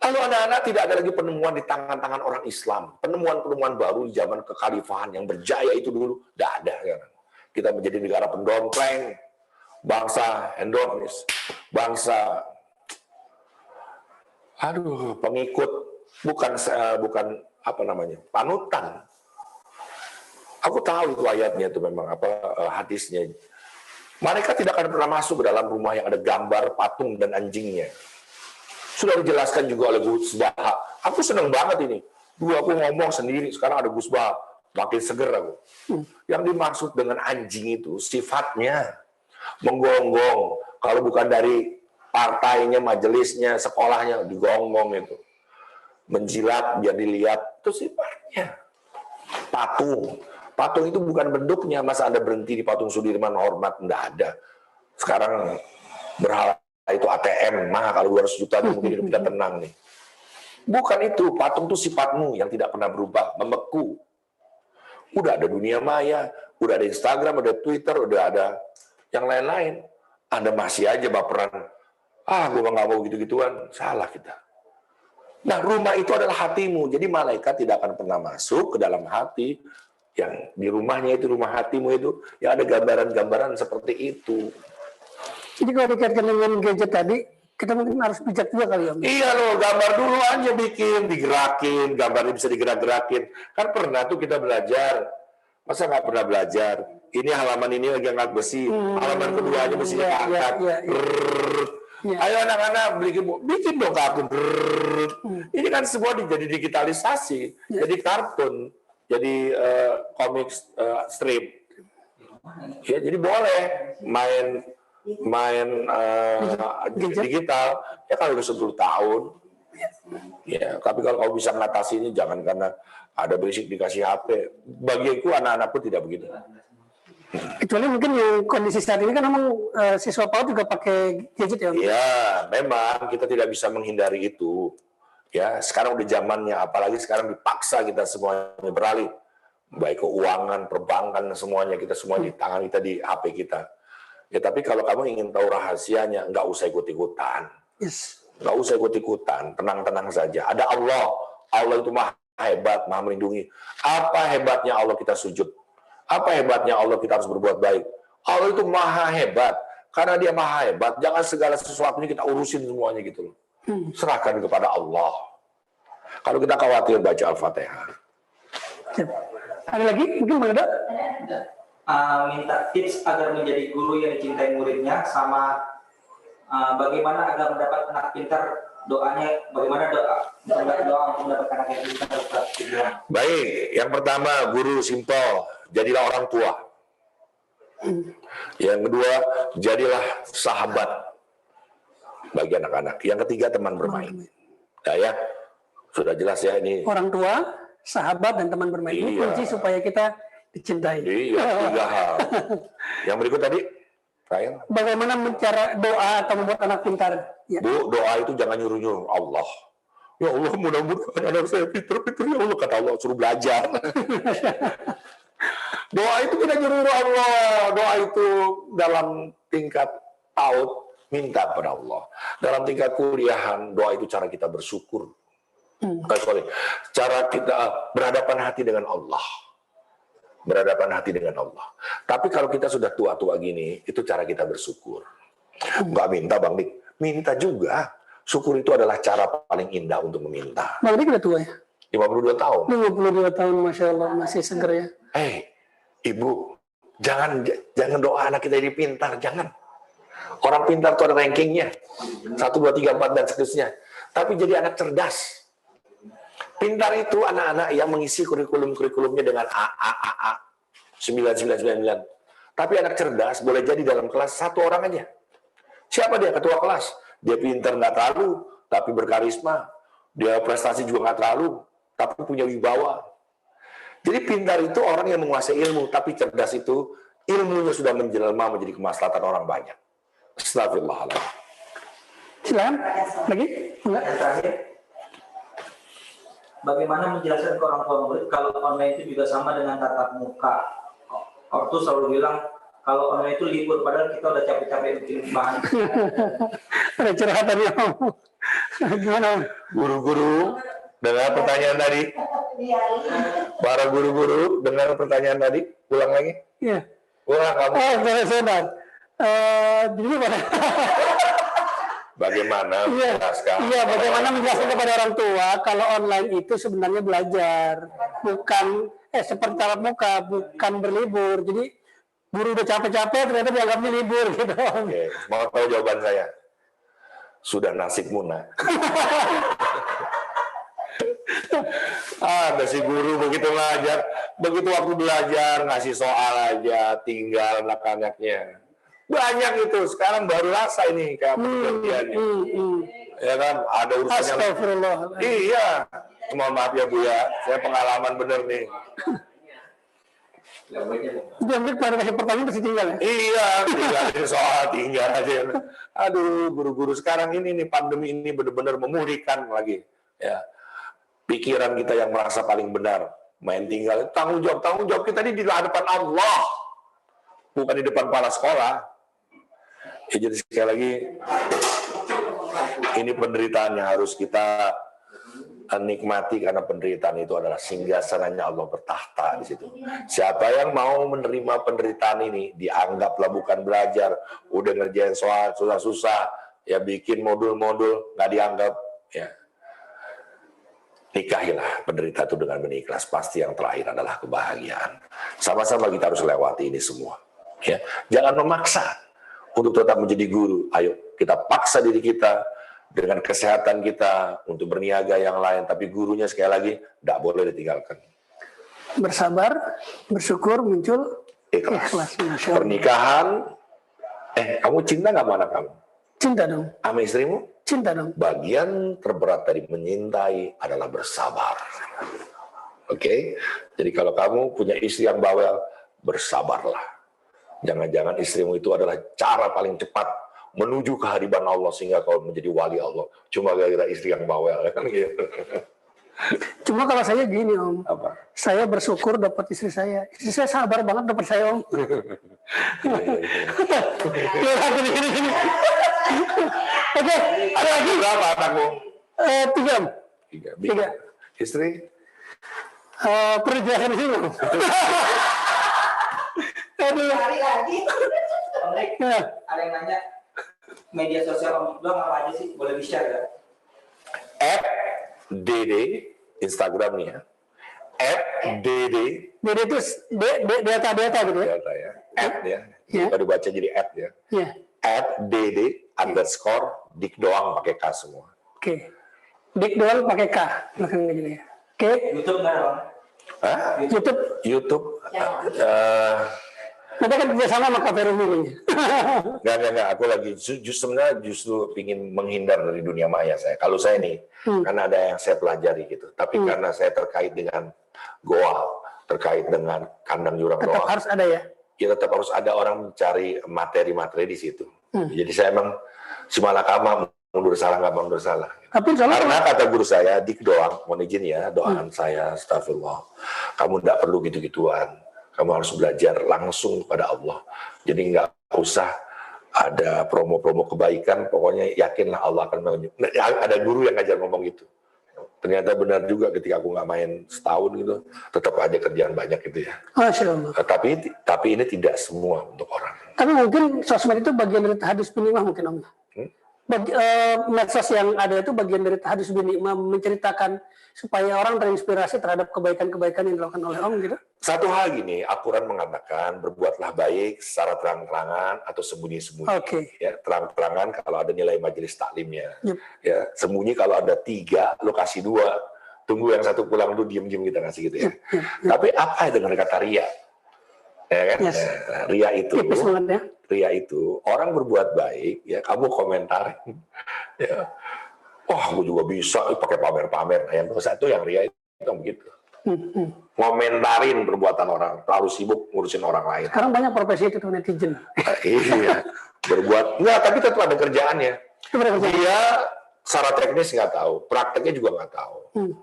Lalu anak-anak tidak ada lagi penemuan di tangan-tangan orang Islam. Penemuan-penemuan baru di zaman kekhalifahan yang berjaya itu dulu, tidak ada. Kan? Kita menjadi negara pendompleng, bangsa endonis, bangsa pengikut, bukan apa namanya, panutan. Aku tahu itu ayatnya itu memang hadisnya. Mereka tidak akan pernah masuk ke dalam rumah yang ada gambar patung dan anjingnya. Sudah dijelaskan juga oleh Gus Baha. Aku senang banget ini. Dulu aku ngomong sendiri, sekarang ada Gus Baha. Makin seger aku. Yang dimaksud dengan anjing itu sifatnya menggonggong. Kalau bukan dari partainya, majelisnya, sekolahnya, digonggong itu. Menjilat biar dilihat, itu sifatnya. Patung. Patung itu bukan bentuknya. Masa Anda berhenti di patung Sudirman hormat? Tidak ada. Sekarang berhala itu ATM, kalau 200 juta mungkin hidup kita tenang nih. Bukan itu, patung itu sifatmu yang tidak pernah berubah, membeku. Udah ada dunia maya, udah ada Instagram, udah Twitter, udah ada yang lain-lain. Anda masih aja baperan. Gue nggak mau gitu-gituan. Salah kita. Nah, rumah itu adalah hatimu. Jadi malaikat tidak akan pernah masuk ke dalam hati. Yang di rumahnya itu, rumah hatimu itu, yang ada gambaran-gambaran seperti itu. Jadi kalau dikaitkan dengan gadget tadi, kita mungkin harus bijak juga kali ya. Iya loh, gambar dulu aja bikin, digerakin, gambarnya bisa digerak-gerakin. Kan pernah tuh kita belajar. Masa nggak pernah belajar? Ini halaman ini lagi angkat besi, halaman kedua aja mestinya angkat. Ayo anak-anak bikin dong kartun. Ini kan semua jadi digitalisasi, jadi kartun, jadi komik strip. Ya, jadi boleh main digital ya kalau udah 10 tahun. Ya, tapi kalau kau bisa mengatasinya jangan karena ada berisik dikasih HP. Bagiku anak-anakku tidak begitu. Kecuali mungkin yang kondisi saat ini kan memang siswa PAUD juga pakai gadget ya. Ya, memang kita tidak bisa menghindari itu. Ya, sekarang udah zamannya, apalagi sekarang dipaksa kita semuanya beralih. Baik keuangan, perbankan, semuanya kita semua di tangan kita, di HP kita. Ya, tapi kalau kamu ingin tahu rahasianya, nggak usah ikut-ikutan. Yes. Nggak usah ikut-ikutan, tenang-tenang saja. Ada Allah. Allah itu maha hebat, maha melindungi. Apa hebatnya Allah kita sujud? Apa hebatnya Allah kita harus berbuat baik? Allah itu maha hebat. Karena dia maha hebat, jangan segala sesuatunya kita urusin semuanya gitu loh. Serahkan kepada Allah. Kalau kita khawatir, baca Al-Fatihah. Ada lagi? Mungkin Bang Eda? Minta tips agar menjadi guru yang dicintai muridnya, sama bagaimana agar mendapat anak pintar, doanya bagaimana doa untuk mendapatkan anak yang pintar. Baik, yang pertama guru simpel, jadilah orang tua. Yang kedua, jadilah sahabat bagi anak-anak. Yang ketiga, teman bermain. Nah, ya, sudah jelas ya ini. Orang tua, sahabat, dan teman bermain. Ini kunci supaya kita dicintai. Iya, 3 hal. Yang berikut tadi, Ryan. Bagaimana cara doa atau membuat anak pintar? Ya. Bu, doa itu jangan nyuruh-nyuruh Allah. Ya Allah, mudah-mudahan anak saya pintar-pintar, ya Allah, kata Allah, suruh belajar. Doa itu tidak nyuruh Allah. Doa itu dalam tingkat PAUD, minta pada Allah. Dalam tingkat kuliahan, doa itu cara kita bersyukur. Cara kita berhadapan hati dengan Allah. Berhadapan hati dengan Allah. Tapi kalau kita sudah tua-tua gini, itu cara kita bersyukur. Nggak minta, Bang Dik. Minta juga. Syukur itu adalah cara paling indah untuk meminta. Bang Dik udah tua ya? 52 tahun. 52 tahun, Masya Allah, masih seger ya. Ibu, jangan doa anak kita jadi pintar, jangan. Orang pintar itu ada rankingnya. 1, 2, 3, 4, dan seterusnya. Tapi jadi anak cerdas. Pintar itu anak-anak yang mengisi kurikulumnya dengan A, 999. Tapi anak cerdas boleh jadi dalam kelas 1 orang aja. Siapa dia? Ketua kelas. Dia pintar nggak terlalu, tapi berkarisma. Dia prestasi juga nggak terlalu, tapi punya wibawa. Jadi pintar itu orang yang menguasai ilmu, tapi cerdas itu ilmunya sudah menjelma menjadi kemaslahatan orang banyak. Astagfirullahaladzim. Silakan. Lagi? Enggak? Yang terakhir, bagaimana menjelaskan ke orang tua murid kalau online itu juga sama dengan tatap muka? Ortu selalu bilang kalau online itu libur, padahal kita udah capek-capek bikin bahan. Ada curhatan ya, Om. Gimana, Om? Guru-guru, dengar pertanyaan tadi? Para guru-guru, dengar pertanyaan tadi? Ulang lagi? Iya. Ulang kamu. Sebentar. Jadi gimana? Bagaimana menjelaskan? Iya, bagaimana menjelaskan kepada orang tua kalau online itu sebenarnya belajar, bukan seperti tatap muka, bukan berlibur. Jadi guru udah capek-capek ternyata dianggapnya libur gitu. Oke, mau tahu jawaban saya? Sudah nasibmu, nak. Ada si guru begitu ngajar, begitu waktu belajar ngasih soal aja, tinggal anak-anaknya. Banyak itu, sekarang baru rasa ini kayak pekerjaannya. Ya kan, ada urusan yang... Astagfirullah. Iya, mohon maaf ya Bu ya, saya pengalaman bener nih. Dia pada kasih pertanyaan pasti tinggal ya? Iya, tinggal soal, tinggal aja. Aduh, guru-guru sekarang ini nih, pandemi ini benar-benar memulihkan lagi. Ya, pikiran kita yang merasa paling benar, main tinggal. Tanggung jawab kita ini di hadapan Allah, bukan di depan kepala sekolah. Ya, jadi sekali lagi, ini penderitaan yang harus kita nikmati karena penderitaan itu adalah singgasananya Allah bertahta di situ. Siapa yang mau menerima penderitaan ini, dianggaplah bukan belajar, udah ngerjain soal susah-susah, ya bikin modul-modul, nggak dianggap, ya. Nikahilah penderitaan itu dengan berikhlas, pasti yang terakhir adalah kebahagiaan. Sama-sama kita harus lewati ini semua. Ya, jangan memaksa untuk tetap menjadi guru. Ayo kita paksa diri kita dengan kesehatan kita untuk berniaga yang lain, tapi gurunya sekali lagi tidak boleh ditinggalkan. Bersabar, bersyukur, muncul Ikhlas. ikhlas. Masya Allah. Pernikahan, kamu cinta nggak sama anak kamu? Cinta dong, Sama istrimu? cinta dong. Bagian terberat dari menyintai adalah bersabar. Oke? Jadi kalau kamu punya istri yang bawel, bersabarlah. Jangan-jangan istrimu itu adalah cara paling cepat menuju kehadiran Allah sehingga kau menjadi wali Allah. Cuma gara-gara istri yang bawel, kan gitu. Cuma kalau saya gini Om, Apa? saya bersyukur dapat istri saya. Istri saya sabar banget dapat saya Om. Ya, gini. Oke, ada lagi. Berapa anakmu? 3 Om. 3. 3. Istri? Perlu dijelasin di sini. Aduh. Lagi. Ya. Ada yang nanya, media sosial Om Iqbal apa aja sih? Boleh di-share ya? @dd Instagramnya. @dd Jadi itu data gitu ya. Delta ya. Ya. Ya. Baru baca jadi ya. Ya. @dd_dikdoang pakai K semua. Oke. Dik doang pakai K belakangnya jadi ya. Oke. YouTube nggak dong? Hah? YouTube. YouTube? Nanti kan kerjasama sama Cafe Rumurnya. Enggak. Aku lagi justru ingin menghindar dari dunia maya saya. Kalau saya nih, karena ada yang saya pelajari gitu. Tapi karena saya terkait dengan goa, terkait dengan kandang jurang Tetap doa, harus ada ya. ya tetap harus ada orang mencari materi-materi di situ. Jadi saya emang simalakama, mundur salah nggak mundur salah. Tapi insya Allah Karena kata guru saya, dik doang, mohon izin ya, doaan saya, astagfirullah. Kamu tidak perlu gitu-gituan. Kamu harus belajar langsung kepada Allah. Jadi nggak usah ada promo-promo kebaikan, pokoknya yakinlah Allah akan menunjuk. Ada guru yang ngajar ngomong gitu. Ternyata benar juga ketika aku nggak main setahun gitu, tetap aja kerjaan banyak gitu ya. Masya Allah. Tapi ini tidak semua untuk orang. Tapi mungkin sosmed itu bagian dari tahadus bin nikmah mungkin Om. Medsos yang ada itu bagian dari tahadus bin nikmah, menceritakan supaya orang terinspirasi terhadap kebaikan-kebaikan yang dilakukan oleh Om gitu. Satu hal gini, Al-Quran mengatakan berbuatlah baik secara terang-terangan atau sembunyi-sembunyi. Oke. Ya, terang-terangan kalau ada nilai majelis taklimnya. Yep. Ya, sembunyi kalau ada 3, lo kasih 2, tunggu yang satu pulang dulu diem-diem kita kasih gitu ya. Tapi apa ya dengan kata ria? Ya kan? Yes. Nah, ria itu. Tipis banget ya. Ria itu orang berbuat baik, ya kamu komentarin. Ya. Wah, aku juga bisa pakai pamer-pamer. Nah, yang dosa itu yang ria itu begitu. Ngomentarin perbuatan orang, terlalu sibuk ngurusin orang lain. Sekarang banyak profesi itu tuh netizen. Iya, berbuat enggak, tapi tetap ada kerjaannya. Dia secara teknis nggak tahu, prakteknya juga nggak tahu.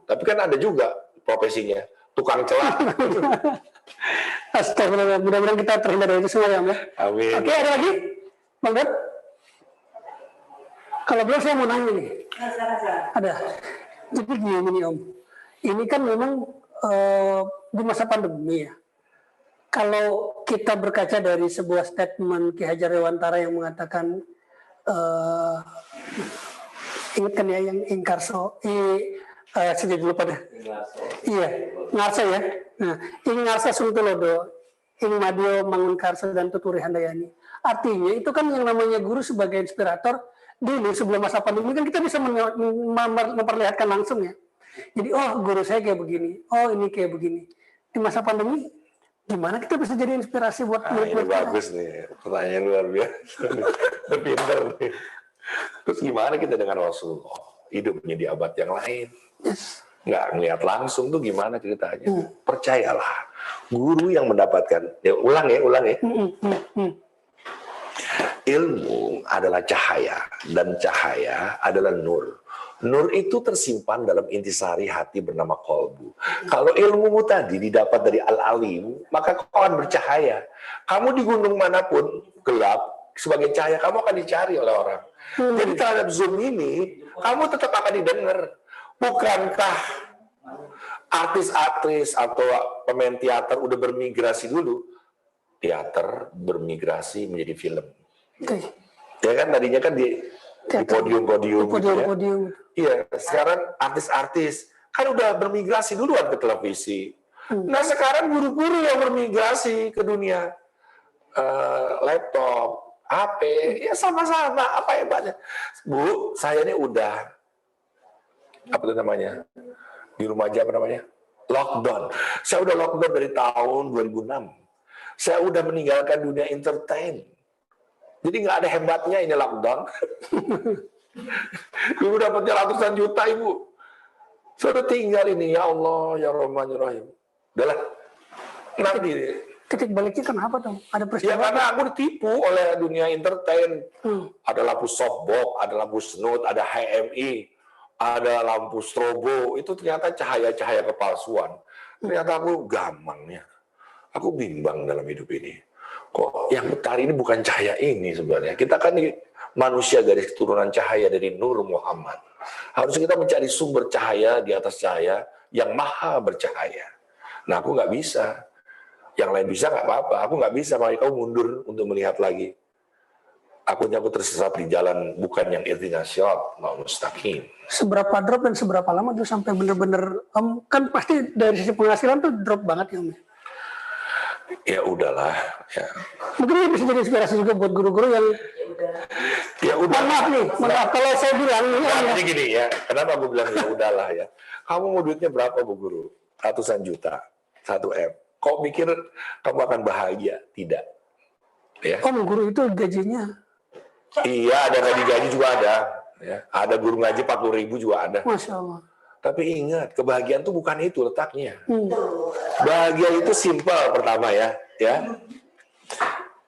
Tapi kan ada juga profesinya tukang celak. Astagfirullah, mudah-mudahan kita terhindar dari itu semua ya Om ya. Amin. Oke, ada lagi? Bang Dad? Kalau belum saya mau nanya nih. Ada. Jadi gini nih Om. Ini kan memang di masa pandemi ya. Kalau kita berkaca dari sebuah statement Ki Hajar Dewantara yang mengatakan ingatkan ya yang ingkarso, saya jadi lupa deh. Iya, ngarsa ya. Nah, ing ngarsa suntulodo, ing madio mangun karsa dan tuturi handayani. Artinya itu kan yang namanya guru sebagai inspirator dulu sebelum masa pandemi kan kita bisa memperlihatkan langsung ya. Jadi oh guru saya kayak begini, oh ini kayak begini. Di masa pandemi gimana kita bisa jadi inspirasi buat Ini bagus nih, pertanyaan luar biasa. Pinter nih. Terus gimana kita dengan Rasulullah? Hidupnya di abad yang lain. Yes. Nggak ngeliat langsung tuh gimana ceritanya. Percayalah, guru yang mendapatkan, ya ulang ya. Ilmu adalah cahaya, dan cahaya adalah nur. Nur itu tersimpan dalam intisari hati bernama kolbu. Kalau ilmumu tadi didapat dari Al-Alim, maka kau akan bercahaya. Kamu di gunung manapun, gelap, sebagai cahaya, kamu akan dicari oleh orang. Jadi terhadap Zoom ini, kamu tetap akan didengar. Bukankah artis-artis atau pemain teater udah bermigrasi dulu? Teater bermigrasi menjadi film. Ya kan, tadinya kan di podium-podium. Iya, sekarang artis-artis kan udah bermigrasi duluan ke televisi. Nah sekarang guru-guru yang bermigrasi ke dunia laptop, HP, ya sama-sama. Apa hebatnya? Bu, saya ini udah apa itu namanya? Di rumah aja apa namanya? Lockdown. Saya udah lockdown dari tahun 2006. Saya udah meninggalkan dunia entertain. Jadi nggak ada hebatnya ini lockdown. Ibu dapatnya ratusan juta, Ibu. Saya udah tinggal ini, ya Allah, ya Rahman, ya Rahim. Udahlah. Nanti titik baliknya kenapa dong? Ada ya peristiwa? karena aku ditipu oleh dunia entertain. Ada lampu softbox, ada lampu snoot, ada HMI, ada lampu strobo. Itu ternyata cahaya-cahaya kepalsuan. Ternyata aku gampangnya. Aku bimbang dalam hidup ini. Kok yang mencari ini bukan cahaya ini sebenarnya. Kita kan manusia garis keturunan cahaya dari Nur Muhammad. Harusnya kita mencari sumber cahaya di atas cahaya yang maha bercahaya. Nah aku nggak bisa. Yang lain bisa nggak apa-apa. Aku nggak bisa, makanya kamu mundur untuk melihat lagi. Aku tersesat di jalan bukan yang irtinya syirat, mustaqim. Seberapa drop dan seberapa lama tuh sampai bener-bener kan pasti dari sisi penghasilan tuh drop banget ya Om? Ya udahlah. Ya. Mungkin ini bisa jadi inspirasi juga buat guru-guru yang ya udah. Maaf kalau saya bilang jadi gini ya, kenapa aku bilang ya udahlah ya. Kamu mau duitnya berapa Bu Guru? Ratusan juta, 1M. Kok mikir kamu akan bahagia? Tidak. Ya. Om, guru itu gajinya? Iya, ada nggak digaji juga ada. Ya. Ada guru ngaji 40.000 juga ada. Masya Allah. Tapi ingat, kebahagiaan itu bukan itu letaknya. Bahagia itu simpel pertama ya.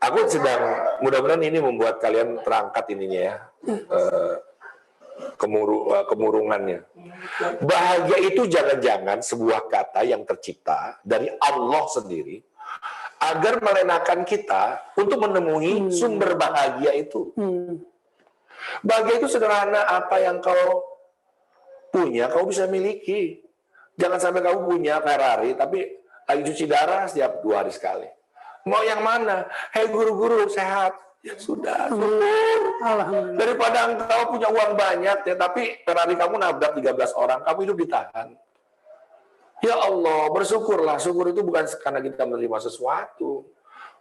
Aku sedang, mudah-mudahan ini membuat kalian terangkat ininya ya. Kemurungannya. Bahagia itu jangan-jangan sebuah kata yang tercipta dari Allah sendiri agar melenakan kita untuk menemui sumber bahagia itu. Bahagia itu sederhana, apa yang kau punya, kau bisa miliki. Jangan sampai kamu punya Ferrari, tapi lagi cuci darah setiap 2 hari sekali. Mau yang mana? Hei guru-guru, sehat. Ya sudah. Alhamdulillah. Daripada engkau punya uang banyak, ya, tapi Ferrari kamu nabrak 13 orang, kamu hidup ditahan. Ya Allah, bersyukurlah. Syukur itu bukan karena kita menerima sesuatu.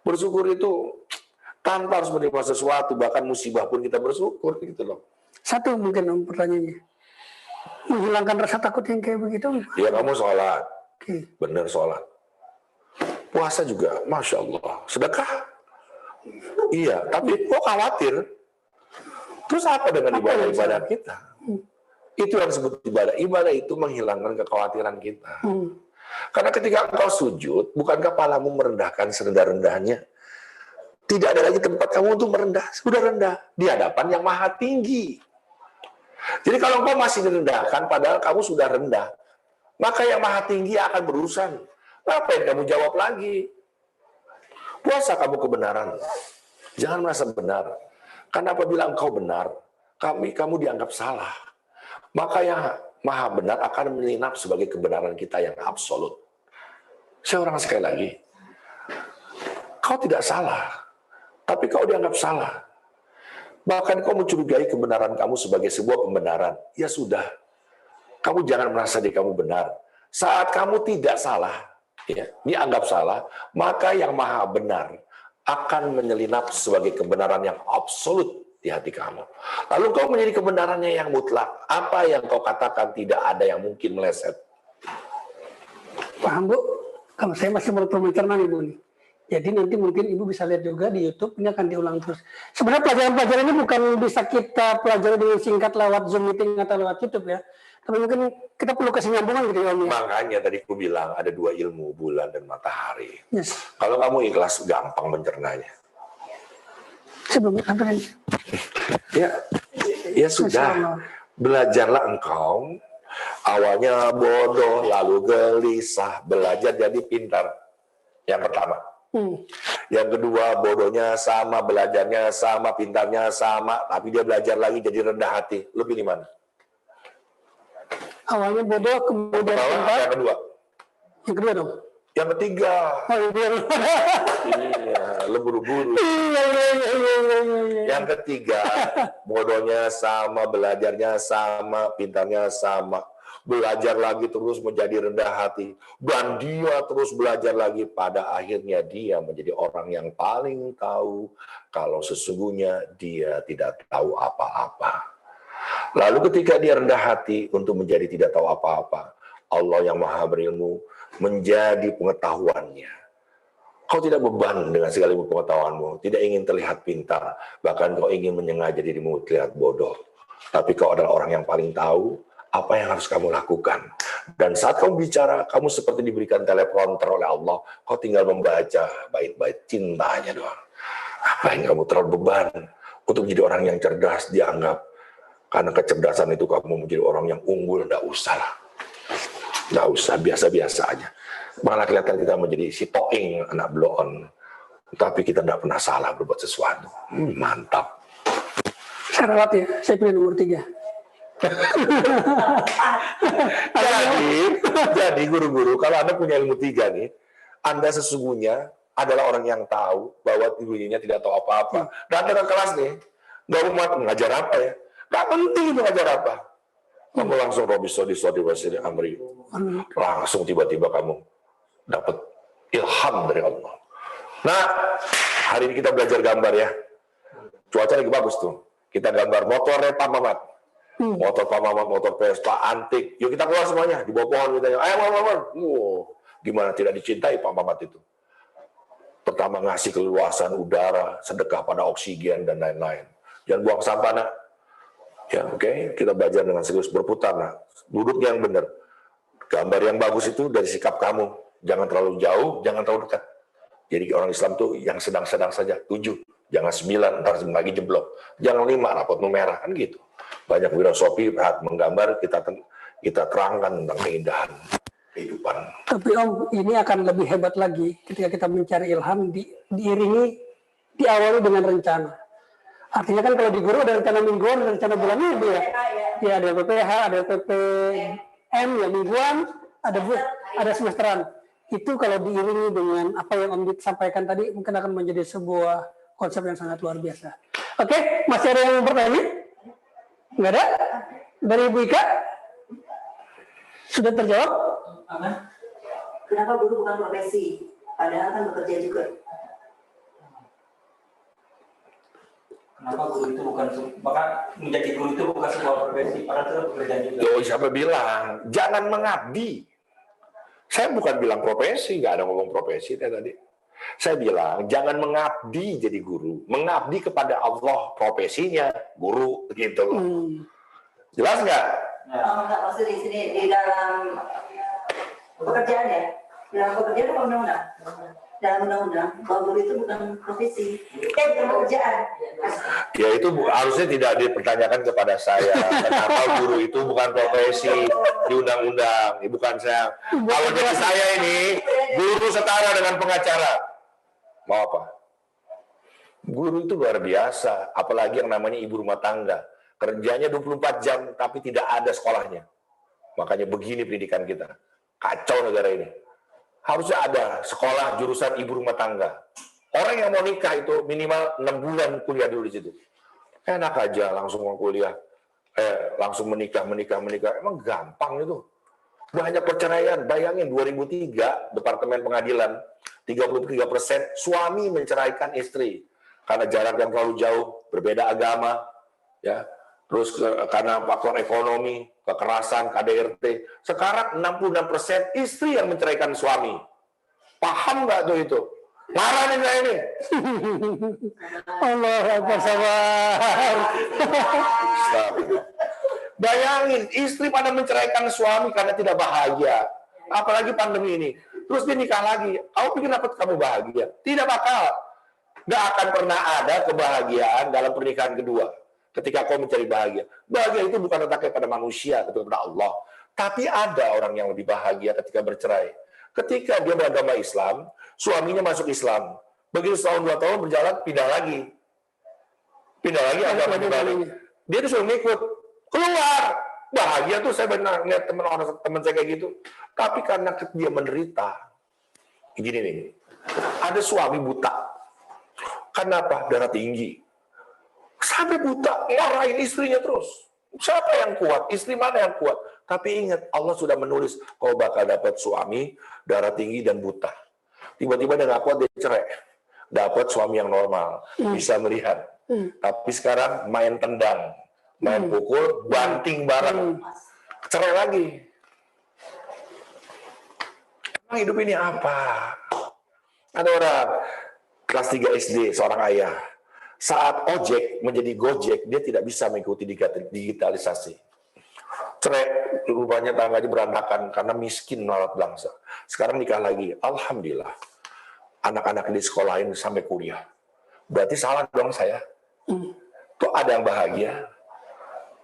Bersyukur itu tanpa harus menerima sesuatu, bahkan musibah pun kita bersyukur, gitu loh. Satu mungkin Om pertanyaannya. Menghilangkan rasa takut yang kayak begitu. Ya kamu sholat, Oke. bener sholat. Puasa juga, Masya Allah. Sedekah? Iya, tapi kok khawatir? Terus apa dengan ibadah-ibadah kita? Itu yang disebut ibadah. Ibadah itu menghilangkan kekhawatiran kita. Karena ketika engkau sujud, bukan kepalamu merendahkan serendah-rendahnya. Tidak ada lagi tempat kamu untuk merendah. Sudah rendah. Di hadapan yang maha tinggi. Jadi kalau engkau masih direndahkan, padahal kamu sudah rendah, maka yang maha tinggi akan berurusan. Apa yang kamu jawab lagi? Puasa kamu kebenaran. Jangan merasa benar. Karena apabila engkau benar, kamu dianggap salah. Maka yang maha benar akan menyelinap sebagai kebenaran kita yang absolut. Saya ulang sekali lagi. Kau tidak salah, tapi kau dianggap salah. Bahkan kau mencurigai kebenaran kamu sebagai sebuah pembenaran. Ya sudah, kamu jangan merasa diri kamu benar. Saat kamu tidak salah, ya, dianggap salah, maka yang maha benar akan menyelinap sebagai kebenaran yang absolut di hati kamu. Lalu kau menjadi kebenarannya yang mutlak. Apa yang kau katakan tidak ada yang mungkin meleset. Paham Bu? Kalau saya masih mau mencerna Ibu nih. Jadi nanti mungkin Ibu bisa lihat juga di YouTube, ini akan diulang terus. Sebenarnya pelajaran-pelajaran ini bukan bisa kita pelajari dengan singkat lewat Zoom meeting atau lewat YouTube ya. Tapi mungkin kita perlu kesinambungan gitu ya Om. Makanya tadi aku bilang ada 2 ilmu, bulan dan matahari. Yes. Kalau kamu ikhlas, gampang mencernanya. Sebelum apa ini? Ya sudah. Belajarlah engkau. Awalnya bodoh, lalu gelisah. Belajar jadi pintar. Yang pertama. Yang kedua, bodohnya sama, belajarnya sama, pintarnya sama, tapi dia belajar lagi jadi rendah hati. Lu pilih mana? Awalnya bodoh, kemudian pintar. Yang kedua? Yang kedua dong. Yang ketiga. Oh, Iya, lu buru-buru. Yang ketiga, bodohnya sama, belajarnya sama, pintarnya sama. Belajar lagi terus menjadi rendah hati. Dan dia terus belajar lagi. Pada akhirnya dia menjadi orang yang paling tahu kalau sesungguhnya dia tidak tahu apa-apa. Lalu ketika dia rendah hati untuk menjadi tidak tahu apa-apa, Allah yang maha berilmu menjadi pengetahuannya. Kau tidak beban dengan segala ilmu pengetahuanmu, tidak ingin terlihat pintar, bahkan kau ingin menyengaja dirimu terlihat bodoh. Tapi kau adalah orang yang paling tahu apa yang harus kamu lakukan. Dan saat kamu bicara, kamu seperti diberikan teleprompter oleh Allah, kau tinggal membaca bait-bait cintanya doang. Apa yang kamu terlalu beban untuk menjadi orang yang cerdas dianggap? Karena kecerdasan itu kamu menjadi orang yang unggul, enggak usah lah. Enggak usah, biasa-biasa aja. Malah kelihatan kita menjadi si toing, anak bloon. Tapi kita enggak pernah salah berbuat sesuatu. Mantap. Sarawat ya, saya pilih nomor 3. Jadi guru-guru, kalau Anda punya ilmu 3 nih, Anda sesungguhnya adalah orang yang tahu bahwa dirinya tidak tahu apa-apa. Datang ke kelas nih, nggak mau mengajar apa ya? Nggak penting itu ngajar apa. Kamu langsung Robi Sodi Wasili Amri. Langsung tiba-tiba kamu dapat ilham dari Allah. Nah, hari ini kita belajar gambar ya. Cuaca lagi bagus tuh. Kita gambar motornya Pak Mamat. Motor Pak Mamat, motor Vespa, antik. Yuk kita keluar semuanya. Di bawah pohon kita. Ayo, Mamat. Gimana tidak dicintai Pak Mamat itu? Pertama ngasih keluasan udara, sedekah pada oksigen dan lain-lain. Jangan buang sampah, nak. Ya, oke. Kita belajar dengan serius, berputar, nak. Duduknya yang benar. Gambar yang bagus itu dari sikap kamu. Jangan terlalu jauh, jangan terlalu dekat. Jadi orang Islam tuh yang sedang-sedang saja. 7, jangan 9, ntar lagi jeblok. Jangan 5, rapot merah, kan gitu. Banyak filosofi menggambar, kita terangkan tentang keindahan kehidupan. Tapi Om, ini akan lebih hebat lagi ketika kita mencari ilham diiringi, diawali dengan rencana. Artinya kan kalau di guru ada rencana mingguan, ada rencana bulan minggu ya. Ya ada PPH, ada PPM ya mingguan, ada semesteran. Itu kalau diiringi dengan apa yang Om sampaikan tadi mungkin akan menjadi sebuah konsep yang sangat luar biasa. Oke, masih ada yang bertanya? Enggak ada? Dari Ibu Ika? Sudah terjawab? Kenapa guru bukan profesi? Padahal kan bekerja juga. Kenapa guru itu bukan, maka menjadi guru itu bukan sebuah profesi, padahal itu pekerjaan juga. Loh, siapa bilang? Jangan mengabdi. Saya bukan bilang profesi, nggak ada ngomong profesi tadi. Saya bilang, jangan mengabdi jadi guru. Mengabdi kepada Allah, profesinya guru, gitu loh. Jelas nggak? Enggak, maksud di sini, di dalam pekerjaan ya? Di dalam pekerjaan apa undang-undang? Dalam undang-undang, bahwa guru itu bukan profesi. Bukan pekerjaan. Ya itu harusnya tidak dipertanyakan kepada saya. Kenapa guru itu bukan profesi di undang-undang? Bukan saya. Kalau dari saya ini, guru setara dengan pengacara. Mau apa? Guru itu luar biasa, apalagi yang namanya ibu rumah tangga. Kerjanya 24 jam, tapi tidak ada sekolahnya. Makanya begini pendidikan kita. Kacau negara ini. Harusnya ada sekolah jurusan ibu rumah tangga. Orang yang mau nikah itu minimal 6 bulan kuliah dulu di situ. Enak aja langsung mau kuliah. Langsung menikah. Emang gampang itu. Banyak perceraian. Bayangin 2003 Departemen Pengadilan 33% suami menceraikan istri karena jarak yang terlalu jauh, berbeda agama, ya. Terus karena faktor ekonomi, kekerasan, KDRT. Sekarang 66% istri yang menceraikan suami. Paham nggak tuh itu? Marah nih saya ini. Allah Akbar, sabar. Bayangin, istri pada menceraikan suami karena tidak bahagia. Apalagi pandemi ini. Terus dia nikah lagi. Kamu pikir dapat kamu bahagia? Tidak bakal. Nggak akan pernah ada kebahagiaan dalam pernikahan kedua. Ketika kau mencari bahagia. Bahagia itu bukan letaknya pada manusia, tapi pada Allah. Tapi ada orang yang lebih bahagia ketika bercerai. Ketika dia beragama Islam, suaminya masuk Islam. Begitu setahun 2 tahun berjalan, pindah lagi agamanya baru. Dia disuruh ngikut, keluar. Bahagia tuh saya benar lihat teman saya kayak gitu. Tapi karena dia menderita, gini nih, ada suami buta. Kenapa? Darah tinggi. Sampai buta, ngarahin istrinya terus. Siapa yang kuat? Istri mana yang kuat? Tapi ingat, Allah sudah menulis, kau bakal dapat suami, darah tinggi dan buta. Tiba-tiba dia nggak kuat, dia cerai. Dapat suami yang normal, bisa melihat. Tapi sekarang main tendang, main pukul, banting bareng. Cerai lagi. Emang hidup ini apa? Ada orang kelas 3 SD, seorang ayah. Saat ojek menjadi gojek, dia tidak bisa mengikuti digitalisasi. Cerai, rupanya tangganya berantakan karena miskin alat bangsa. Sekarang nikah lagi, alhamdulillah. Anak-anak di sekolahin sampai kuliah. Berarti salah dong saya. Tuh ada yang bahagia.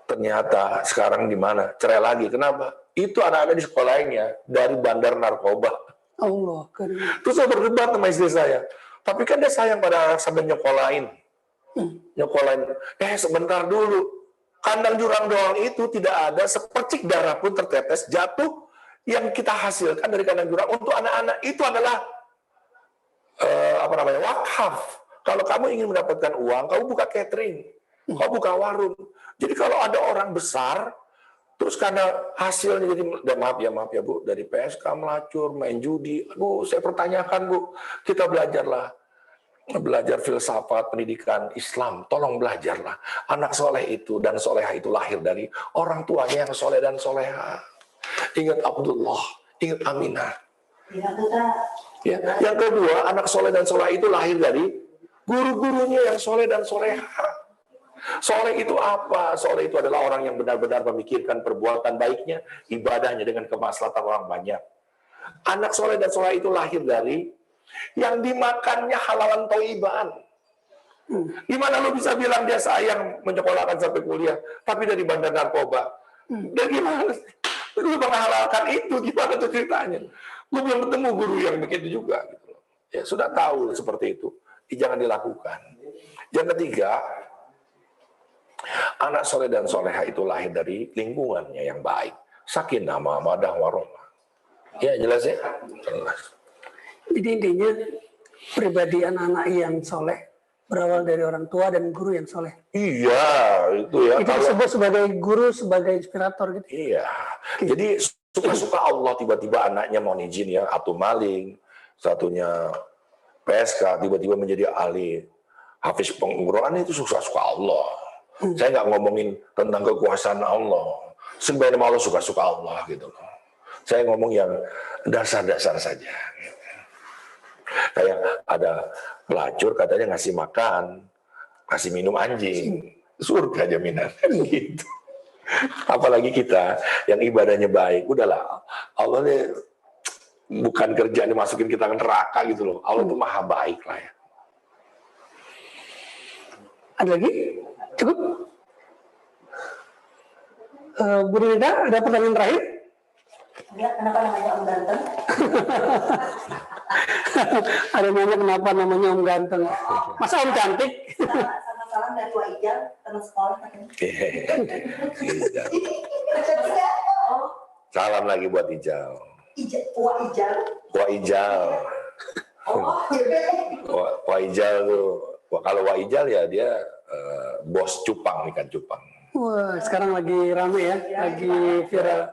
Ternyata sekarang di mana? Cerai lagi. Kenapa? Itu anak-anak di sekolahinnya dari bandar narkoba. Allah. Terus saya berdebat sama istri saya. Tapi kan dia sayang pada anak sampai nyokolain. Sebentar dulu. Kandang jurang doang itu tidak ada sepercik darah pun tertetes jatuh yang kita hasilkan dari kandang jurang untuk anak-anak itu adalah wakaf. Kalau kamu ingin mendapatkan uang, kamu buka catering, kamu buka warung. Jadi kalau ada orang besar, terus karena hasilnya jadi maaf ya Bu, dari PSK melacur, main judi, aduh saya pertanyakan Bu, kita belajar filsafat pendidikan Islam, tolong belajarlah. Anak soleh itu dan soleha itu lahir dari orang tuanya yang soleh dan soleha. Ingat Abdullah, ingat Aminah. Ya. Yang kedua, anak soleh dan soleha itu lahir dari guru-gurunya yang soleh dan soleha. Soleh itu apa? Soleh itu adalah orang yang benar-benar memikirkan perbuatan baiknya, ibadahnya dengan kemaslahatan orang banyak. Anak soleh dan soleha itu lahir dari yang dimakannya halalan toibaan. Gimana lu bisa bilang dia sayang menyekolahkan sampai kuliah, tapi dari bandar narkoba? Dan gimana? Lu menghalalkan itu, gimana tuh ceritanya? Lu belum ketemu guru yang begitu juga. Gitu. Ya sudah tahu seperti itu, jangan dilakukan. Yang ketiga, anak soleh dan soleha itu lahir dari lingkungannya yang baik. Sakinah, mawaddah, warahmah. Ya jelas ya? Jelas. Jadi intinya pribadi anak-anak yang soleh berawal dari orang tua dan guru yang soleh. Iya, itu ya. Itu disebut sebagai guru, sebagai inspirator gitu. Iya. Jadi suka-suka Allah tiba-tiba anaknya mau izin ya, atau maling, satunya PSK tiba-tiba menjadi ahli hafiz Quran, itu suka-suka Allah. Saya nggak ngomongin tentang kekuasaan Allah. Sebenarnya Allah suka-suka Allah gitu. Saya ngomong yang dasar-dasar saja. Kayak ada pelacur katanya ngasih makan, kasih minum anjing, surga jaminan gitu. Apalagi kita yang ibadahnya baik, udahlah Allah ini bukan kerjaan dimasukin kita ke neraka gitu loh. Allah itu maha baik lah ya. Ada lagi? Cukup? Bu Rida, ada pertanyaan terakhir? Ya, kenapa namanya Om Ganteng? Ada nanya kenapa namanya Om Ganteng? Masa Om cantik? Sama salam dari Tua Ijal, teman sekolah katanya. Salam lagi buat Ijal. Tua Ijal. Wah Ijal. Wah Ijal tuh. Kalau Wah Ijal ya dia bos cupang, ikan cupang. Wah, sekarang lagi rame ya, lagi viral.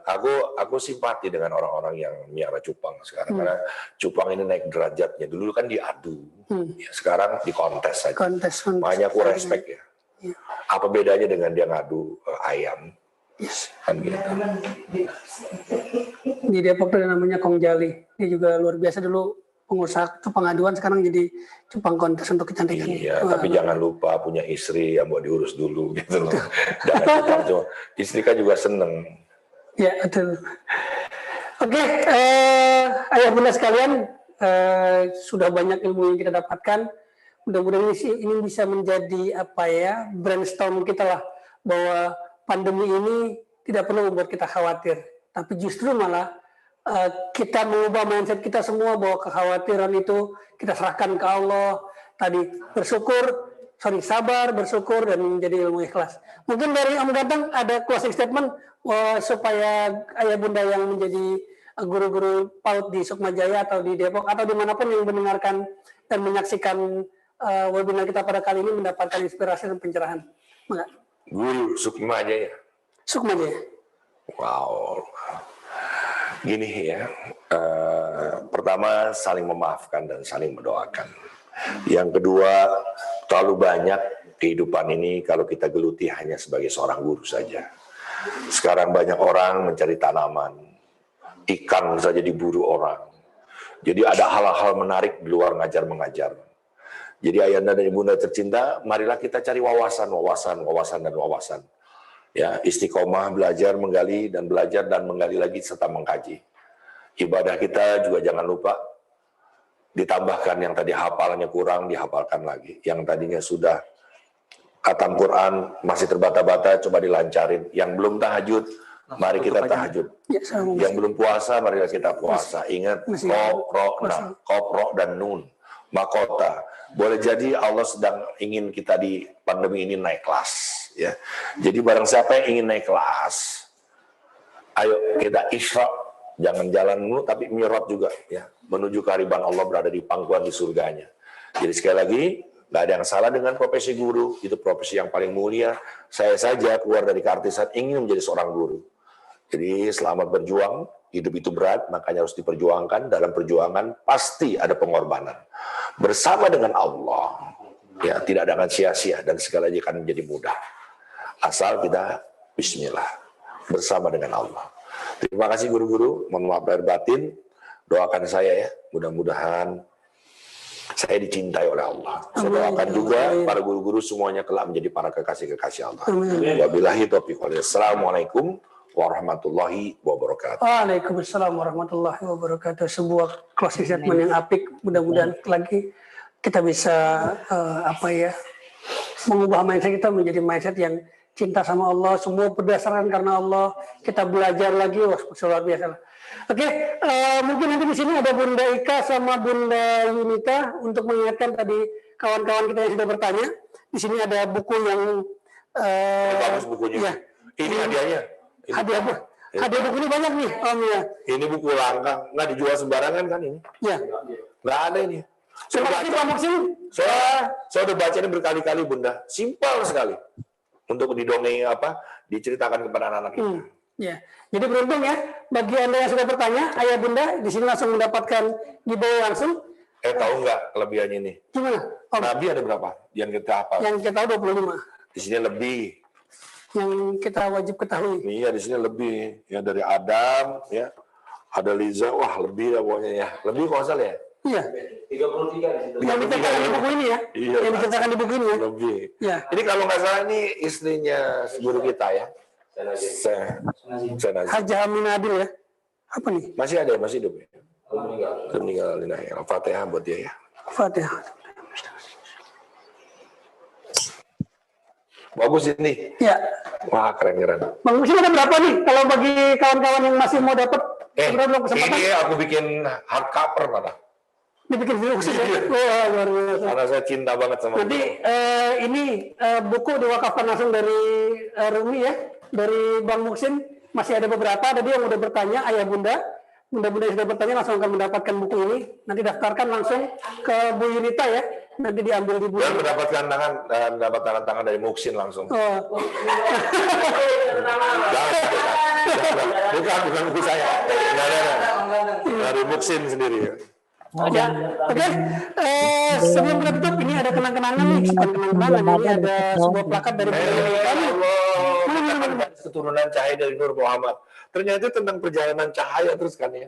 Aku simpati dengan orang-orang yang miara cupang sekarang karena cupang ini naik derajatnya. Dulu kan diadu, ya, sekarang dikontes saja. Kontes. Makanya aku respect ya. Apa bedanya dengan dia ngadu ayam? Yes. Kan gitu. Di Depok ada namanya Kong Jali. Dia juga luar biasa dulu pengusaha cupang aduan, sekarang jadi cupang kontes untuk kecantikan. Iya, tapi jangan lupa punya istri yang mau diurus dulu gitu loh. Jangan cupang cuma. Istri kan juga seneng. Ya, betul. Oke, ayah bunda sekalian, sudah banyak ilmu yang kita dapatkan. Mudah-mudahan ini bisa menjadi brainstorm kita lah, bahwa pandemi ini tidak perlu membuat kita khawatir, tapi justru malah kita mengubah mindset kita semua bahwa kekhawatiran itu kita serahkan ke Allah. Tadi sabar, bersyukur, dan menjadi ilmu ikhlas. Mungkin dari Om Ganteng ada closing statement supaya ayah bunda yang menjadi guru-guru PAUD di Sukmajaya atau di Depok atau dimanapun yang mendengarkan dan menyaksikan webinar kita pada kali ini mendapatkan inspirasi dan pencerahan. Guru Sukmajaya. Sukmajaya. Wow. Gini ya, pertama saling memaafkan dan saling mendoakan. Yang kedua, terlalu banyak kehidupan ini kalau kita geluti hanya sebagai seorang guru saja. Sekarang banyak orang mencari tanaman, ikan saja diburu orang. Jadi ada hal-hal menarik di luar ngajar-mengajar. Jadi ayahanda dan ibunda tercinta, marilah kita cari wawasan. Ya, istiqomah belajar, menggali dan belajar dan menggali lagi serta mengkaji. Ibadah kita juga jangan lupa ditambahkan yang tadi hafalnya kurang dihafalkan lagi. Yang tadinya sudah khatam Quran masih terbata-bata coba dilancarin. Yang belum tahajud, mari kita tahajud. Yang belum puasa, mari kita puasa. Ingat Qaf, dan Nun, Makota. Boleh jadi Allah sedang ingin kita di pandemi ini naik kelas. Ya, jadi barang siapa yang ingin naik kelas, ayo kita isra, jangan jalan dulu tapi mi'raj juga, ya, menuju kehariban Allah berada di pangkuan di surganya. Jadi sekali lagi, nggak ada yang salah dengan profesi guru, itu profesi yang paling mulia. Saya saja keluar dari keartisan ingin menjadi seorang guru. Jadi selamat berjuang, hidup itu berat, makanya harus diperjuangkan. Dalam perjuangan pasti ada pengorbanan. Bersama dengan Allah, ya tidak akan sia-sia dan sekali lagi akan menjadi mudah. Asal kita bismillah bersama dengan Allah. Terima kasih guru-guru, mohon maaf lahir batin. Doakan saya ya, mudah-mudahan saya dicintai oleh Allah. Saya doakan juga para guru-guru semuanya kelak menjadi para kekasih-kekasih Allah. Wabillahi taufiq wal hidayah. Assalamualaikum warahmatullahi wabarakatuh. Waalaikumsalam warahmatullahi wabarakatuh. Sebuah closing statement yang apik. Mudah-mudahan lagi kita bisa mengubah mindset kita menjadi mindset yang cinta sama Allah, semua berdasarkan karena Allah. Kita belajar lagi, wah luar biasa. Oke, mungkin nanti di sini ada Bunda Ika sama Bunda Yunita untuk mengingatkan tadi kawan-kawan kita yang sudah bertanya. Di sini ada buku yang bagus bukunya. Ya, ini hadiahnya. Hadiah apa? Hadiah buku ini banyak nih, Om ya. Ini buku langka, nggak dijual sembarangan kan ini? Ya. Nggak ada ini. Terima kasih Pak Muksin. Saya udah baca ini berkali-kali Bunda, simpel sekali. Untuk didongeng diceritakan kepada anak-anak kita. Ya, jadi beruntung ya bagi Anda yang sudah bertanya, ayah bunda di sini langsung mendapatkan giveaway langsung. Tahu nggak kelebihannya ini? Gimana? Nabi ada berapa? Yang kita hafal? Yang kita tahu 25. Di sini lebih. Yang kita wajib ketahui. Iya, di sini lebih. Ya dari Adam, ya ada Liza, wah lebih ya pokoknya ya. Lebih kalau salah ya. Iya. 33 di situ. Yang diceritakan di buku ini ya. Iya. Yang diceritakan di buku ini ya. Lebih. Ya. Ini kalau nggak salah ini istrinya guru kita ya. Saya Haja Amin Adil ya. Apa nih? masih ada, masih hidup ya. Meninggal. Al-Fatihah buat dia ya. Fatihah. Bagus ini. Ya. Wah, keren-keren. Bang Musin ada berapa nih? Kalau bagi kawan-kawan yang masih mau dapat kesempatan? Ini aku bikin hardcover mana? Dibikin video khusus ya? Wah, luar biasa. Karena saya cinta banget sama Nanti ini buku diwakafkan langsung dari Rumi ya, dari Bang Muksin. Masih ada beberapa, tadi yang udah bertanya, ayah bunda. Bunda-bunda yang sudah bertanya langsung akan mendapatkan buku ini. Nanti daftarkan langsung ke Bu Yunita ya. Nanti diambil di buku. Dan mendapatkan tangan dari Muksin langsung. Oh. Bukan buku saya. Dari Muksin sendiri ya. Ya, oke. Sebelum kita tutup, ini ada kenang-kenangan nih. Bukan kenang-kenangan, ini ada sebuah plakat dari Bu Yunita. Keturunan cahaya dari Nur Muhammad. Ternyata itu tentang perjalanan cahaya terus kan ya.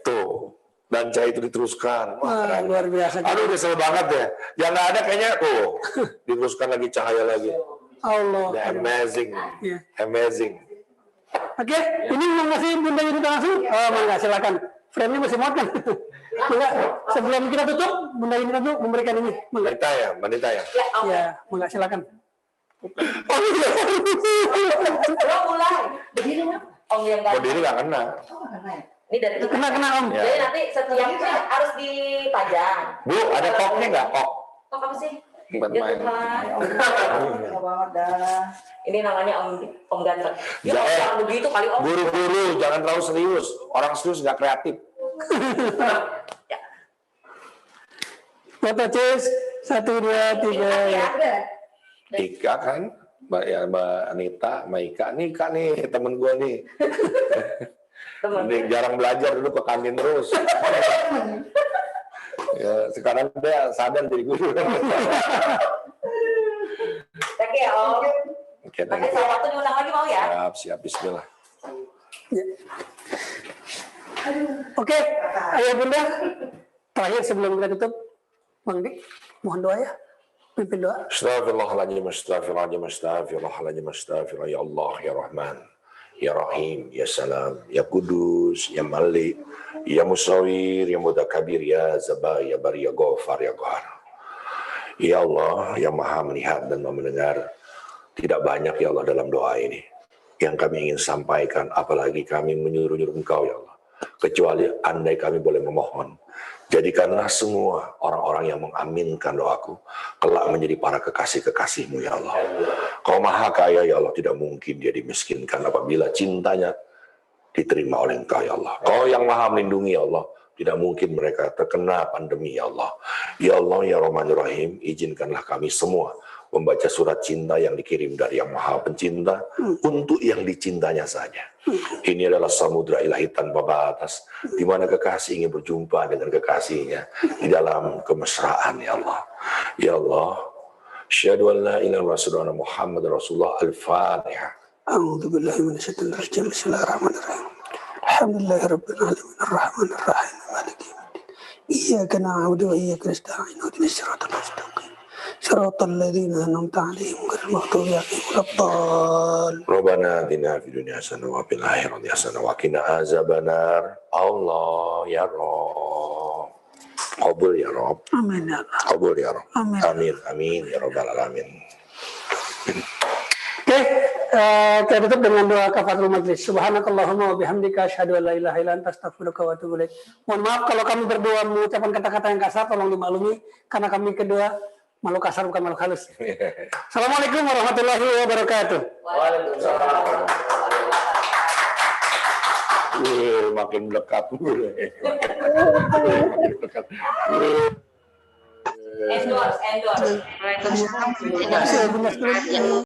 Tuh. Dan cahaya itu diteruskan. Wah, luar biasa. Aduh, udah seru banget ya. Yang nggak ada kayaknya tuh diteruskan lagi cahaya lagi. Allah. Amazing. Yeah. Amazing. Oke, ini mau ngasih Bunda Yunita langsung? Oh, enggak, silakan. Frame-nya masih muat kan? Enggak, sebelum kita tutup, Bunda Yunita tuh memberikan ini. Wanita ya. Ya, enggak, silakan. Lo mulai. Berdiri nggak? Om yang nggak. Berdiri nggak kena. Oh, nggak kena ya? Ini dari itu Kena Om. Ya. Jadi nanti setiap harus dipajang. Bu, ada koknya nggak kok? Kok apa sih? Buat Ya main. Tuhan. Lama banget dah. Ini namanya Om Ganteng. Ya Jangan. jangan begitu kali Om. Guru-guru jangan terlalu serius. Orang serius nggak kreatif. Foto cheers. 1, 2, 3. Ya. Ika kan, Mbak Anita, Mbak Ika. Nih Ika nih, temen gue nih. Teman. Dia jarang belajar dulu ke kantin terus. Ya, sekarang dia sadar jadi guru. Oke ya Om. Oke, Nanti salah satu diundang lagi mau ya? siap, bismillah. Oke, ayah bunda. Terakhir sebelum kita tutup, Bang Dik, mohon doa ya. Pimpin doa. Astaghfirullahaladzim, astaghfirullahaladzim, astaghfirullahaladzim, astaghfirullah. Ya Allah, ya Rahman, ya Rahim, ya Salam, ya Kudus, ya Malik, ya Musawir, ya Mudakabir, ya Zabah, ya Bari, ya Ghafar, ya Qahar. Ya Allah, yang maha melihat dan mendengar, tidak banyak ya Allah dalam doa ini yang kami ingin sampaikan, apalagi kami menyuruh-nyuruh Engkau ya Allah. Kecuali andai kami boleh memohon, jadikanlah semua orang-orang yang mengaminkan doaku kelak menjadi para kekasih-kekasih-Mu ya Allah. Kau maha kaya ya Allah, tidak mungkin dia dimiskinkan apabila cintanya diterima oleh Engkau ya Allah. Kau yang maha melindungi ya Allah, tidak mungkin mereka terkena pandemi ya Allah. Ya Allah ya Rahman Rahim, izinkanlah kami semua membaca surat cinta yang dikirim dari Yang Maha Pencinta untuk yang dicintanya saja. Ini adalah samudra ilahi tanpa batas, di mana kekasih ingin berjumpa dengan kekasihnya di dalam kemesraan ya Allah. Ya Allah, syahadu an la ilaha illallah Muhammad Rasulullah. Al-Fatihah. A'udzu billahi minasyaitonir rajim. Bismillahirrahmanirrahim. Alhamdulillahirabbil alamin arrahmanir rahim maliki yaumiddin. Iyyaka na'budu wa iyyaka nasta'in. Ihdinas siratal mustaqim. Siratal ladzina an'amta 'alaihim ghairil maghdubi 'alaihim waladdallin. Rabbana atina fid dunya hasanah wa fil akhirati hasanah wa qina azabannar. Allah ya Rabb. Qabul ya Rabb. Amin ya Allah. Qabul ya Rabb. Amin. Amin. Amin ya Rabbal alamin. Oke, kita tutup dengan doa kafaratul majlis. Subhanakallahumma wa bihamdika asyhadu an la ilaha illa anta astaghfiruka wa atubu ilaik. Mohon maaf kalau kami berdua mengucapkan kata-kata yang kasar, tolong dimaklumi karena kami kedua makhluk kasar bukan makhluk halus. Assalamualaikum warahmatullahi wabarakatuh. Waalaikumsalam. Makin dekat. Endorse. Waalaikumsalam. Terima kasih.